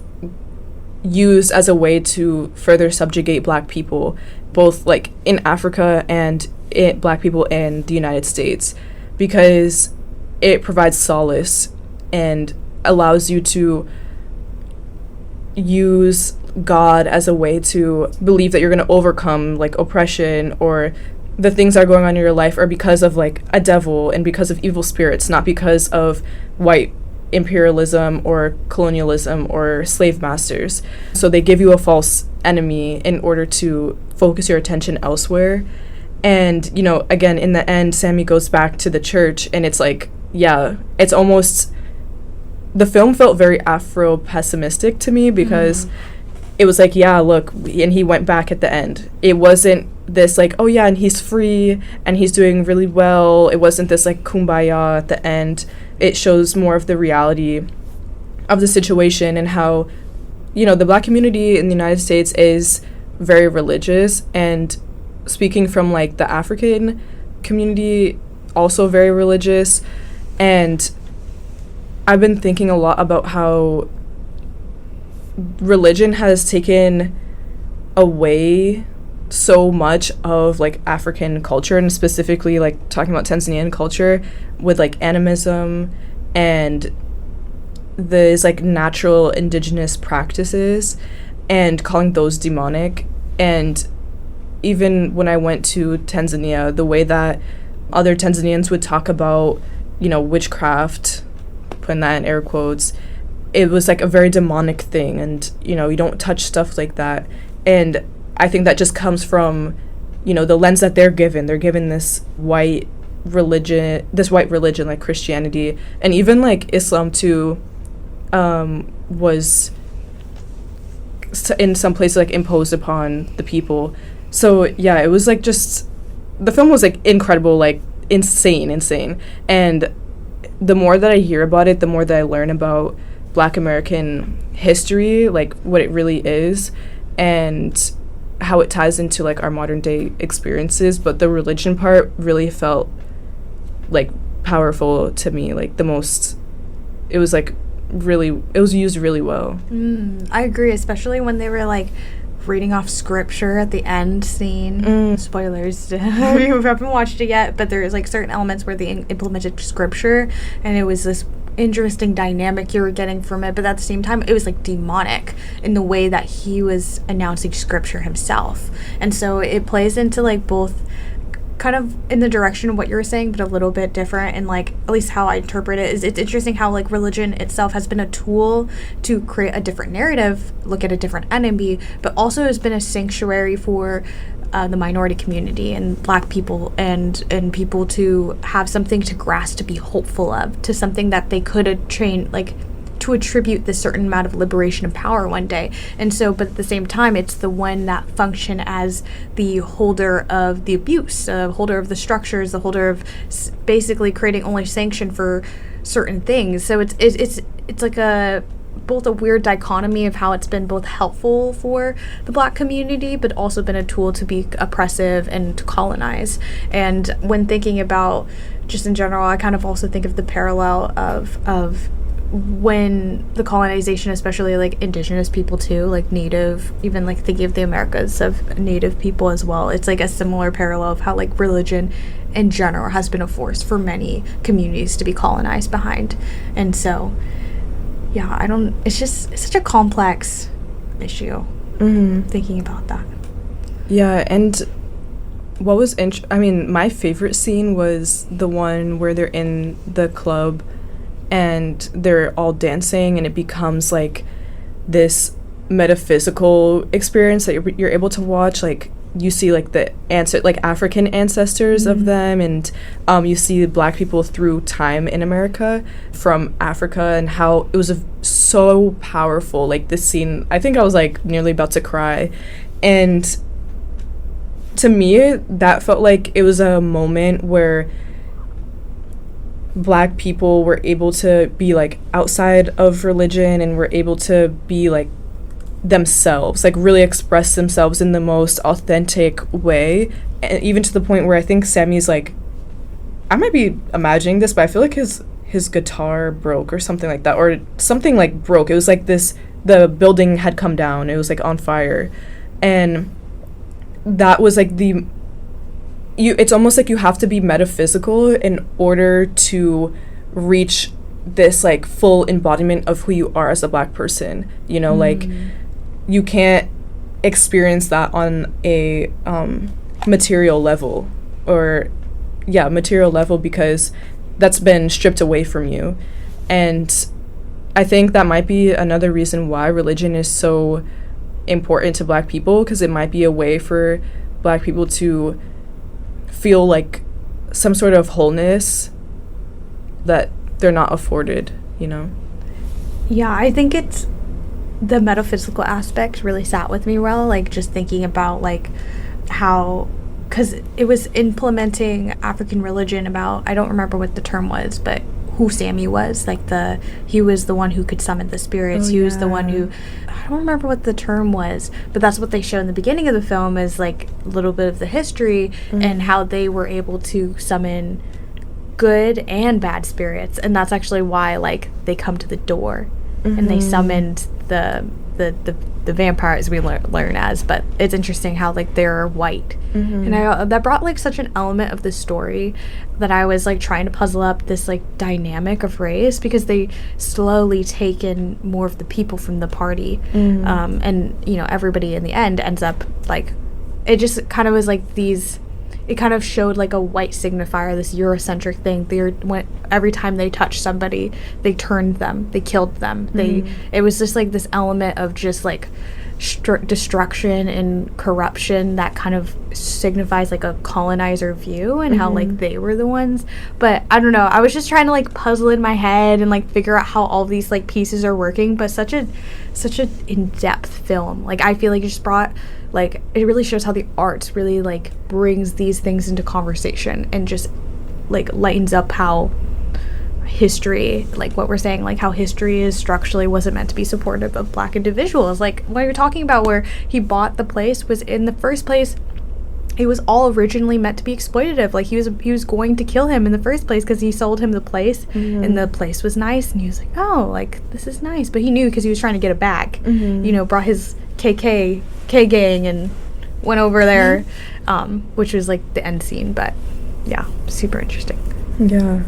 used as a way to further subjugate black people, both like in Africa and black people in the United States, because it provides solace and allows you to use God as a way to believe that you're going to overcome like oppression, or the things that are going on in your life are because of like a devil and because of evil spirits, not because of white imperialism or colonialism or slave masters. So they give you a false enemy in order to focus your attention elsewhere. And, you know, again, in the end, Sammy goes back to the church, and it's like, yeah, it's almost, the film felt very Afro-pessimistic to me, because it was like, yeah, look, and he went back at the end. It wasn't this like, oh yeah, and he's free and he's doing really well. It wasn't this like kumbaya at the end. It shows more of the reality of the situation, and how, you know, the Black community in the United States is very religious, and speaking from like the African community, also very religious. And I've been thinking a lot about how religion has taken away so much of like African culture, and specifically like talking about Tanzanian culture with like animism and these like natural indigenous practices, and calling those demonic. And even when I went to Tanzania, the way that other Tanzanians would talk about, you know, witchcraft, putting that in air quotes, it was like a very demonic thing, and, you know, you don't touch stuff like that. And I think that just comes from, you know, the lens that they're given. They're given this white religion like Christianity, and even like Islam too, was in some places like imposed upon the people. So yeah, it was like, just, the film was like incredible, like insane. And the more that I hear about it, the more that I learn about Black American history, like what it really is, and how it ties into like our modern day experiences. But the religion part really felt like powerful to me, like the most. It was like really, it was used really well. I agree, especially when they were like reading off scripture at the end scene. Spoilers if you haven't watched it yet, but there's like certain elements where they implemented scripture, and it was this interesting dynamic you were getting from it. But at the same time, it was like demonic in the way that he was announcing scripture himself, and so it plays into like both kind of in the direction of what you were saying, but a little bit different. And like, at least how I interpret it is, it's interesting how like religion itself has been a tool to create a different narrative, look at a different enemy, but also has been a sanctuary for the minority community and Black people and people to have something to grasp, to be hopeful of, to something that they could attain, like to attribute this certain amount of liberation and power one day. And so, but at the same time, it's the one that function as the holder of the abuse, holder of the structures, the holder of basically creating only sanction for certain things. So it's like both a weird dichotomy of how it's been both helpful for the Black community, but also been a tool to be oppressive and to colonize. And when thinking about just in general, I kind of also think of the parallel of when the colonization, especially like indigenous people too, like native, even like thinking of the Americas of native people as well, it's like a similar parallel of how like religion in general has been a force for many communities to be colonized behind. And so yeah, it's such a complex issue thinking about that. Yeah. And what was my favorite scene was the one where they're in the club and they're all dancing, and it becomes like this metaphysical experience that you're able to watch. Like you see like the African ancestors of them, and you see Black people through time in America from Africa, and how it was so powerful. Like this scene, I think I was like nearly about to cry. And to me, that felt like it was a moment where Black people were able to be like outside of religion, and were able to be like themselves, like really express themselves in the most authentic way. And even to the point where I think Sammy's like, I might be imagining this, but I feel like his guitar broke or something like that, or something like broke. It was like the building had come down, it was like on fire, and that was like it's almost like you have to be metaphysical in order to reach this like full embodiment of who you are as a Black person, you know, like you can't experience that on a material level, or material level, because that's been stripped away from you. And I think that might be another reason why religion is so important to Black people, because it might be a way for Black people to feel like some sort of wholeness that they're not afforded, you know? Yeah, I think it's the metaphysical aspect really sat with me well, like just thinking about like how, because it was implementing African religion about, I don't remember what the term was, but who Sammy was, like he was the one who could summon the spirits. He was the one who, I don't remember what the term was, but that's what they show in the beginning of the film, is like a little bit of the history and how they were able to summon good and bad spirits. And that's actually why like they come to the door and they summoned the vampires we learn as. But it's interesting how like they're white, and that brought like such an element of the story that I was like trying to puzzle up this like dynamic of race, because they slowly take in more of the people from the party, and you know, everybody in the end ends up like, it just kind of was like these, it kind of showed like a white signifier, this Eurocentric thing. Every time they touched somebody, they turned them, they killed them. It was just like this element of just like destruction and corruption that kind of signifies like a colonizer view, and how like they were the ones. But I don't know, I was just trying to like puzzle in my head and like figure out how all these like pieces are working. But such a in-depth film. Like I feel like it just brought, like, it really shows how the arts really like brings these things into conversation, and just like lightens up how history, like what we're saying, like how history is structurally wasn't meant to be supportive of Black individuals. Like what you're talking about, where he bought the place, was in the first place it was all originally meant to be exploitative. Like he was going to kill him in the first place because he sold him the place, and the place was nice, and he was like, oh, like this is nice. But he knew, because he was trying to get it back, you know, brought his KK gang and went over there, which was like the end scene. But yeah, super interesting. Yeah.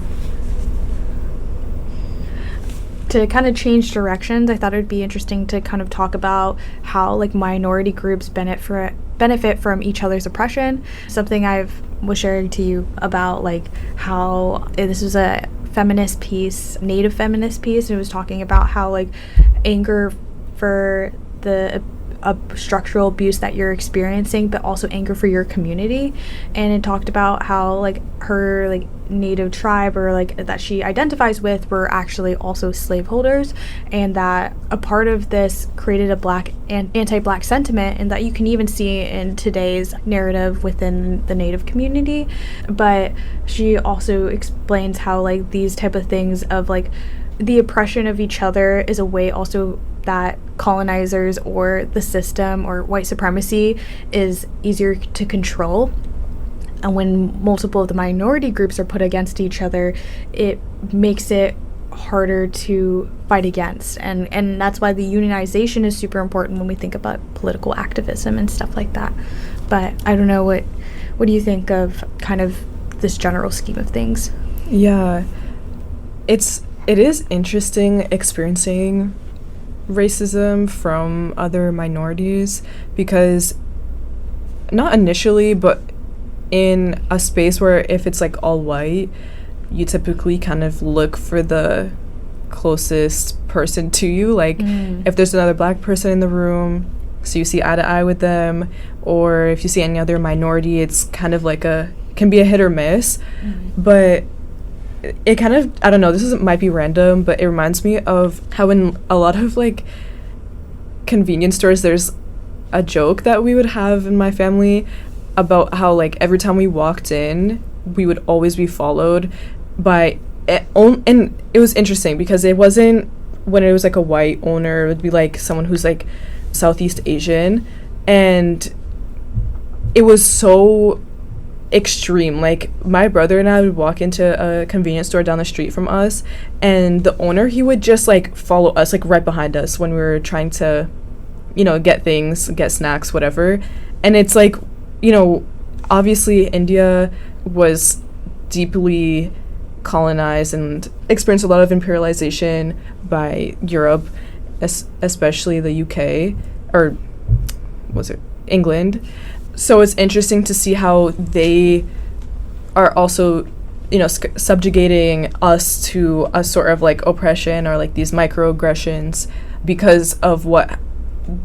To kind of change directions, I thought it would be interesting to kind of talk about how like minority groups benefit from each other's oppression. Something I was sharing to you about, like how this was a feminist piece, Native feminist piece, and it was talking about how like anger for the structural abuse that you're experiencing, but also anger for your community. And it talked about how like her like Native tribe, or like that she identifies with, were actually also slaveholders, and that a part of this created a Black and anti-Black sentiment, and that you can even see in today's narrative within the Native community. But she also explains how like these type of things of like the oppression of each other is a way also that colonizers or the system or white supremacy is easier to control. And when multiple of the minority groups are put against each other, it makes it harder to fight against. And that's why the unionization is super important when we think about political activism and stuff like that. But I don't know, what do you think of kind of this general scheme of things? Yeah. It is interesting experiencing racism from other minorities, because not initially, but in a space where if it's like all white, you typically kind of look for the closest person to you, like if there's another Black person in the room, so you see eye to eye with them, or if you see any other minority, it's kind of like can be a hit or miss. But it kind of, I don't know, might be random, but it reminds me of how in a lot of like convenience stores, there's a joke that we would have in my family about how like every time we walked in, we would always be followed by and it was interesting because it wasn't, when it was like a white owner, it would be like someone who's like Southeast Asian, and it was so extreme. Like my brother and I would walk into a convenience store down the street from us, and the owner, he would just like follow us like right behind us when we were trying to, you know, get snacks, whatever. And it's like, you know, obviously India was deeply colonized and experienced a lot of imperialization by Europe, especially the UK, or was it England? So it's interesting to see how they are also, you know, subjugating us to a sort of like oppression or like these microaggressions because of what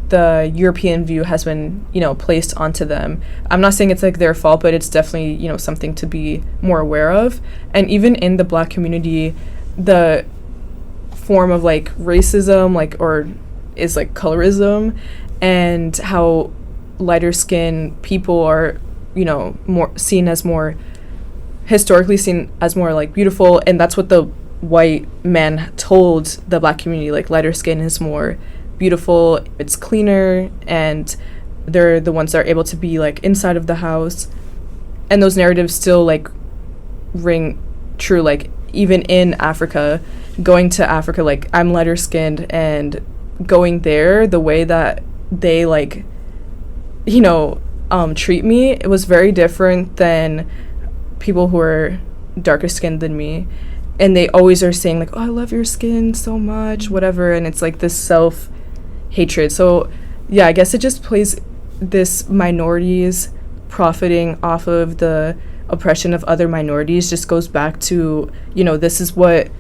the European view has been, you know, placed onto them. I'm not saying it's like their fault, but it's definitely, you know, something to be more aware of. And even in the Black community, the form of like racism, like, or is like colorism, and how lighter skinned people are, you know, more seen as more historically seen as more like beautiful, and that's what the white man told the Black community, like lighter skin is more beautiful, it's cleaner, and they're the ones that are able to be like inside of the house. And those narratives still like ring true, like even in Africa, going to Africa, like I'm lighter skinned, and going there, the way that they like, you know, treat me, it was very different than people who are darker skinned than me. And they always are saying like, oh, I love your skin so much, whatever, and it's like this self-hatred. So yeah, I guess it just plays this minorities profiting off of the oppression of other minorities, just goes back to, you know, this is what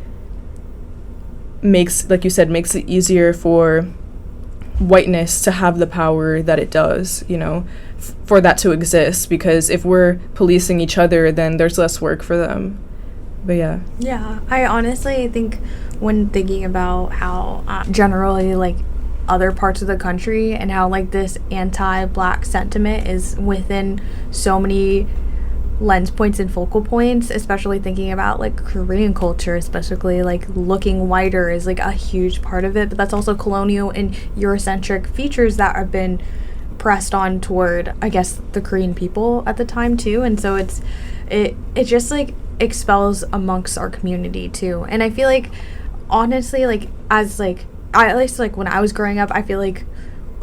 makes, like you said, makes it easier for whiteness to have the power that it does, you know, for that to exist, because if we're policing each other, then there's less work for them. But yeah, I honestly think when thinking about how generally like other parts of the country and how like this anti-Black sentiment is within so many lens points and focal points, especially thinking about like Korean culture, especially like looking whiter is like a huge part of it, but that's also colonial and Eurocentric features that have been pressed on toward, I guess, the Korean people at the time too. And so it just like expels amongst our community too. And I feel like honestly, like as like at least like when I was growing up, I feel like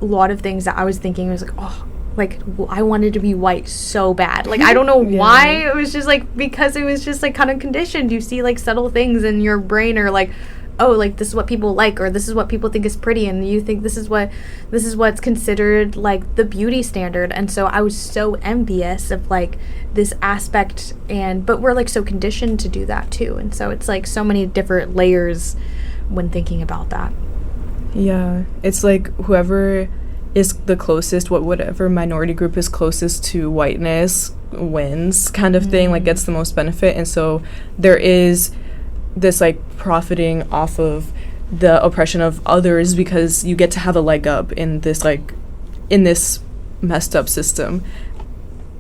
a lot of things that I was thinking was like, oh, like I wanted to be white so bad. Like I don't know why. It was just like because it was just like kind of conditioned. You see like subtle things in your brain, or like, oh, like this is what people like, or this is what people think is pretty, and you think this is what's considered like the beauty standard. And so I was so envious of like this aspect, but we're like so conditioned to do that too. And so it's like so many different layers when thinking about that. Yeah, it's like whoever is the closest, whatever minority group is closest to whiteness wins kind of thing, like gets the most benefit. And so there is this like profiting off of the oppression of others because you get to have a leg up in this messed up system.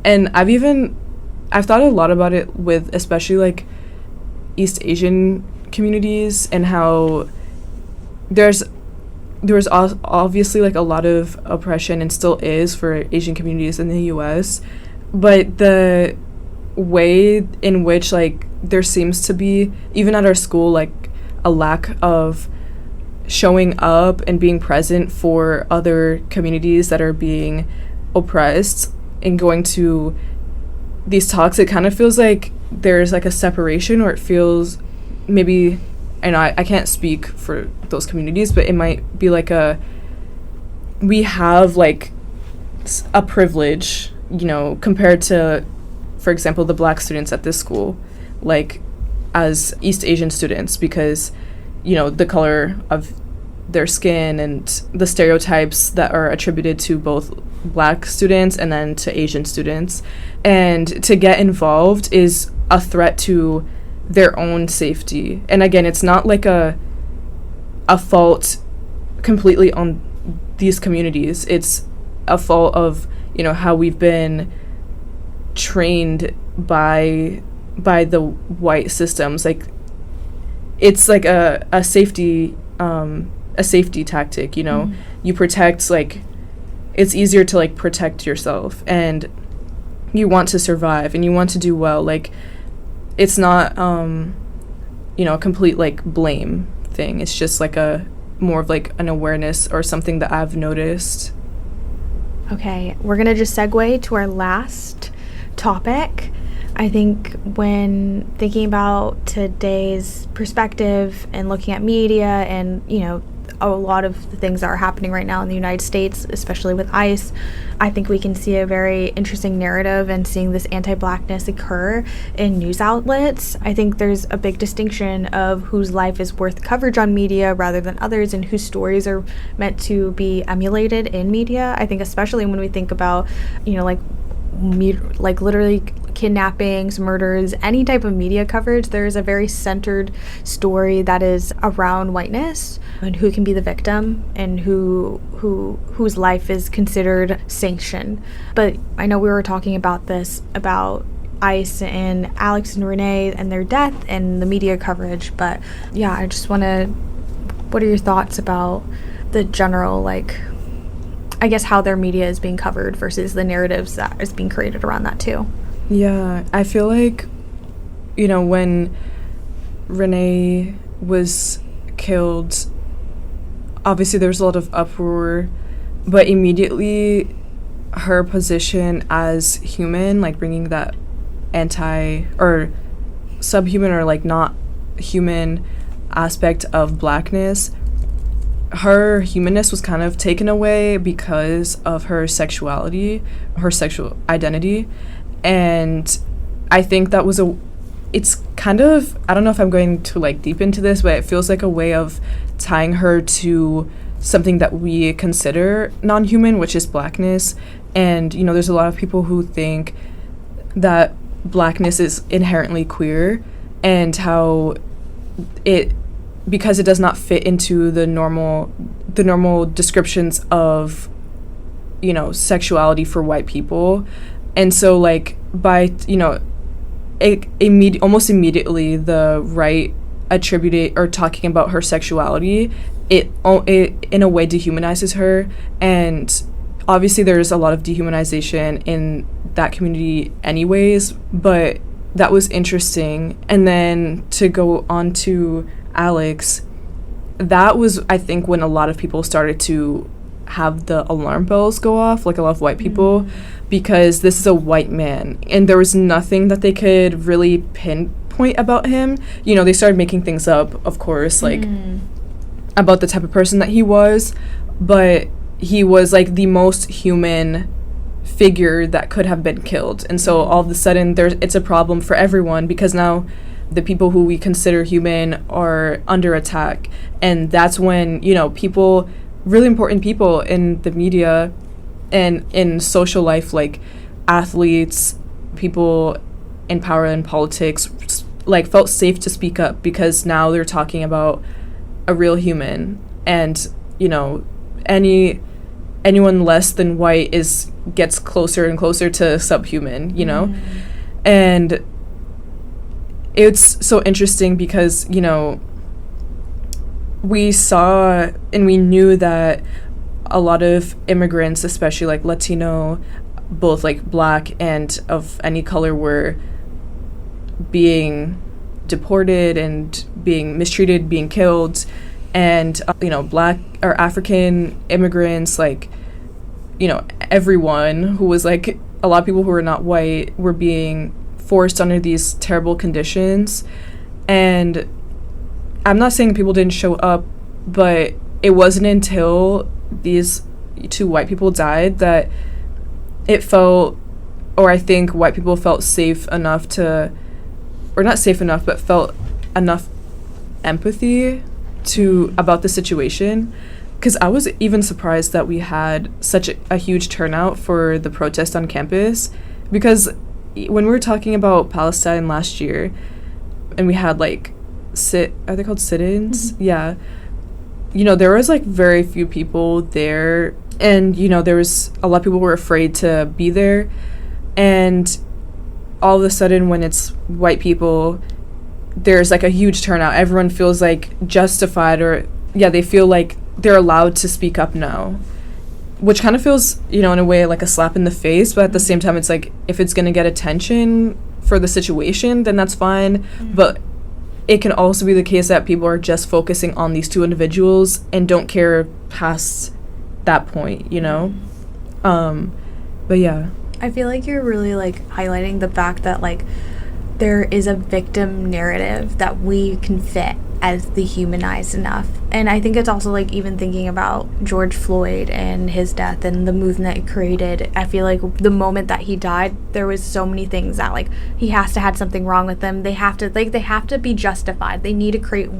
And I've thought a lot about it with especially like East Asian communities, and how there was obviously like a lot of oppression, and still is, for Asian communities in the US, but the way in which like there seems to be, even at our school, like a lack of showing up and being present for other communities that are being oppressed, and going to these talks, it kind of feels like there's like a separation, or it feels maybe, and I can't speak for those communities, but it might be like we have like a privilege, you know, compared to, for example, the Black students at this school, like as East Asian students, because, you know, the color of their skin and the stereotypes that are attributed to both Black students and then to Asian students. And to get involved is a threat to their own safety. And again, it's not like a fault completely on these communities. It's a fault of, you know, how we've been trained by the white systems. Like it's like a safety tactic, you know. You protect, like it's easier to like protect yourself, and you want to survive and you want to do well. Like it's not you know, a complete like blame thing. It's just like a more of like an awareness or something that I've noticed. Okay, we're gonna just segue to our last topic. I think when thinking about today's perspective and looking at media and, a lot of the things that are happening right now in the United States, especially with ICE, I think we can see a very interesting narrative and seeing this anti-Blackness occur in news outlets. I think there's a big distinction of whose life is worth coverage on media rather than others, and whose stories are meant to be emulated in media. I think especially when we think about, like literally kidnappings, murders, any type of media coverage, there's a very centered story that is around whiteness and who can be the victim and whose life is considered sanctioned. But I know we were talking about this, about ICE and Alex and Renee and their death and the media coverage, but yeah, I just want to, what are your thoughts about the general, I guess, how their media is being covered versus the narratives that is being created around that too? Yeah, I feel like, when Renee was killed, obviously there was a lot of uproar, but immediately her position as human, bringing that or subhuman or not human aspect of Blackness, her humanness was kind of taken away because of her sexuality, her sexual identity. And I think that was it's kind of, I don't know if I'm going to deep into this, but it feels like a way of tying her to something that we consider non-human, which is Blackness. And, there's a lot of people who think that Blackness is inherently queer, and how because it does not fit into the normal descriptions of, sexuality for white people. And so, by, almost immediately, the right attributed or talking about her sexuality, it in a way dehumanizes her. And obviously there's a lot of dehumanization in that community anyways, but that was interesting. And then to go on to Alex, that was, I think, when a lot of people started to have the alarm bells go off, a lot of white people, because this is a white man, and there was nothing that they could really pinpoint about him. They started making things up, of course, about the type of person that he was, but he was the most human figure that could have been killed. And so all of a sudden it's a problem for everyone, because now the people who we consider human are under attack. And that's when, people, really important people in the media and in social life, like athletes, people in power and politics, felt safe to speak up, because now they're talking about a real human. And, anyone less than white gets closer and closer to subhuman, And it's so interesting because, we saw and we knew that a lot of immigrants, especially Latino, both Black and of any color, were being deported and being mistreated, being killed. And, Black or African immigrants, everyone who was a lot of people who were not white were being forced under these terrible conditions. And I'm not saying people didn't show up, but it wasn't until these two white people died that it felt, or I think white people felt safe enough to, or not safe enough, but felt enough empathy about the situation. Because I was even surprised that we had such a huge turnout for the protest on campus, because when we were talking about Palestine last year and we had are they called sit-ins? Mm-hmm. Yeah. There was very few people there, and there was a lot of people who were afraid to be there. And all of a sudden, when it's white people, there's a huge turnout. Everyone feels justified, or they feel they're allowed to speak up now, which kind of feels, in a way, a slap in the face. But at the same time, it's if it's going to get attention for the situation, then that's fine. Mm-hmm. But it can also be the case that people are just focusing on these two individuals and don't care past that point, But yeah. I feel like you're really like highlighting the fact that like there is a victim narrative that we can fit as the humanized enough. And I think it's also like even thinking about George Floyd and his death and the movement it created. I feel like the moment that he died, there was so many things that like he has to had something wrong with them. They have to be justified. They need to create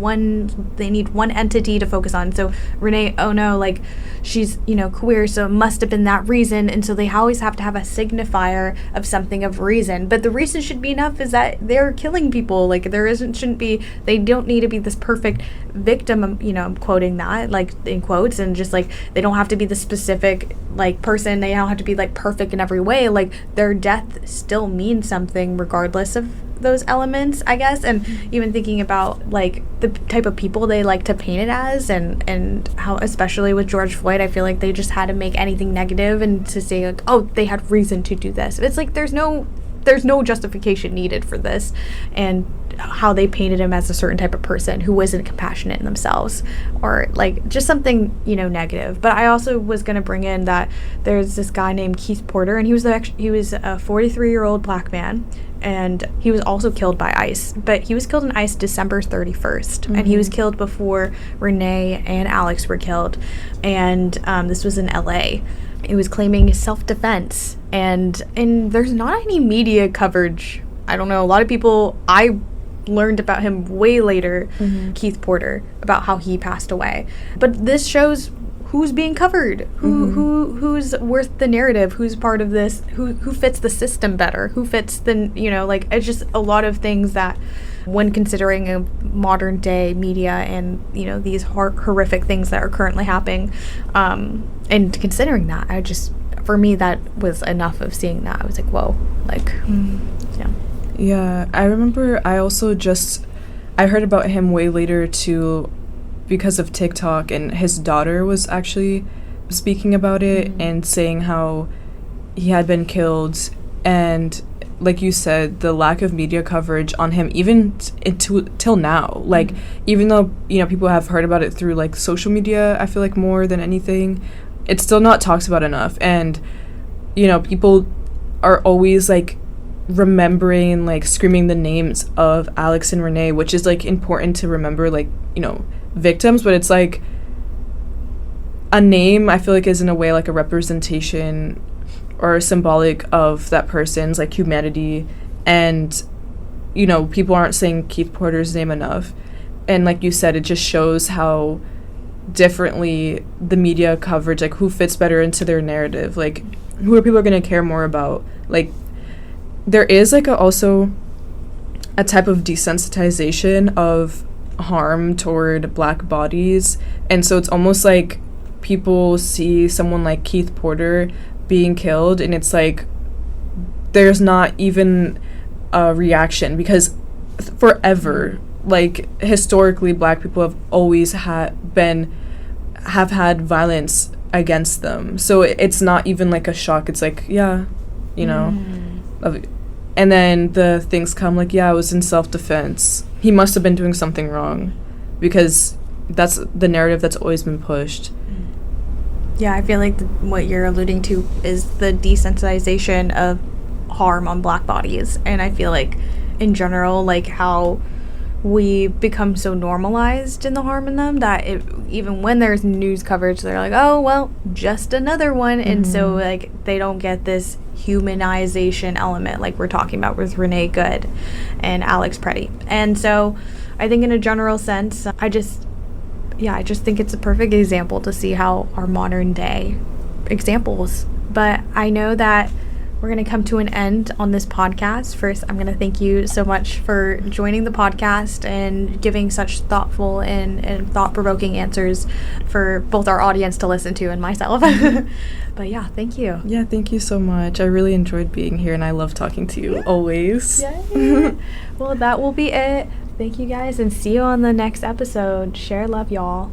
they need one entity to focus on. So Renee, oh no, like she's, you know, queer, so it must have been that reason. And so they always have to have a signifier of something of reason. But the reason should be enough is that they're killing people. Like shouldn't be, they don't need to be this perfect victim, you know, I'm quoting that like in quotes, and just like they don't have to be the specific like person, they don't have to be like perfect in every way. Like their death still means something regardless of those elements, I guess. And even thinking about like the type of people they like to paint it as, and how especially with George Floyd, I feel like they just had to make anything negative and to say like, oh, they had reason to do this. It's like there's no justification needed for this, and how they painted him as a certain type of person who wasn't compassionate in themselves, or like just something, you know, negative. But I also was going to bring in that there's this guy named Keith Porter, and he was a 43-year-old black man, and he was also killed by ICE. But he was killed in ICE December 31st, and he was killed before Renee and Alex were killed, and this was in LA. It was claiming self-defense, and there's not any media coverage. I don't know, a lot of people, I learned about him way later, Keith Porter, about how he passed away. But this shows who's being covered, who's worth the narrative, who's part of this, who fits the system better, who fits the, you know, like it's just a lot of things that when considering a modern day media and, you know, these horrific things that are currently happening, and considering that, I just, for me, that was enough of seeing that. I was like, whoa, like, yeah. Yeah, I remember I heard about him way later too because of TikTok, and his daughter was actually speaking about it and saying how he had been killed, and like you said, the lack of media coverage on him even till now, like even though, you know, people have heard about it through like social media, I feel like more than anything, it's still not talked about enough. And, you know, people are always like remembering, like screaming the names of Alex and Renee, which is like important to remember, like, you know, victims, but it's like a name I feel like is in a way like a representation or symbolic of that person's like humanity. And, you know, people aren't saying Keith Porter's name enough, and like you said, it just shows how differently the media coverage, like who fits better into their narrative, like who are people going to care more about. Like there is like also a type of desensitization of harm toward black bodies, and so it's almost like people see someone like Keith Porter being killed and it's like there's not even a reaction, because forever, like historically, black people have always have had violence against them, so it's not even like a shock. It's like, yeah, you know, and then the things come like, yeah, it was in self-defense, he must have been doing something wrong, because that's the narrative that's always been pushed. Yeah, I feel like what you're alluding to is the desensitization of harm on black bodies. And I feel like, in general, like how we become so normalized in the harm in them that even when there's news coverage, they're like, oh, well, just another one. And so, like, they don't get this humanization element like we're talking about with Renee Good and Alex Preddy. And so I think in a general sense, I just think it's a perfect example to see how our modern day examples. But I know that we're going to come to an end on this podcast. First, I'm going to thank you so much for joining the podcast and giving such thoughtful and thought-provoking answers for both our audience to listen to and myself. But yeah, thank you. Yeah, thank you so much. I really enjoyed being here, and I love talking to you always. Yay. Well, that will be it. Thank you guys, and see you on the next episode. Share love, y'all.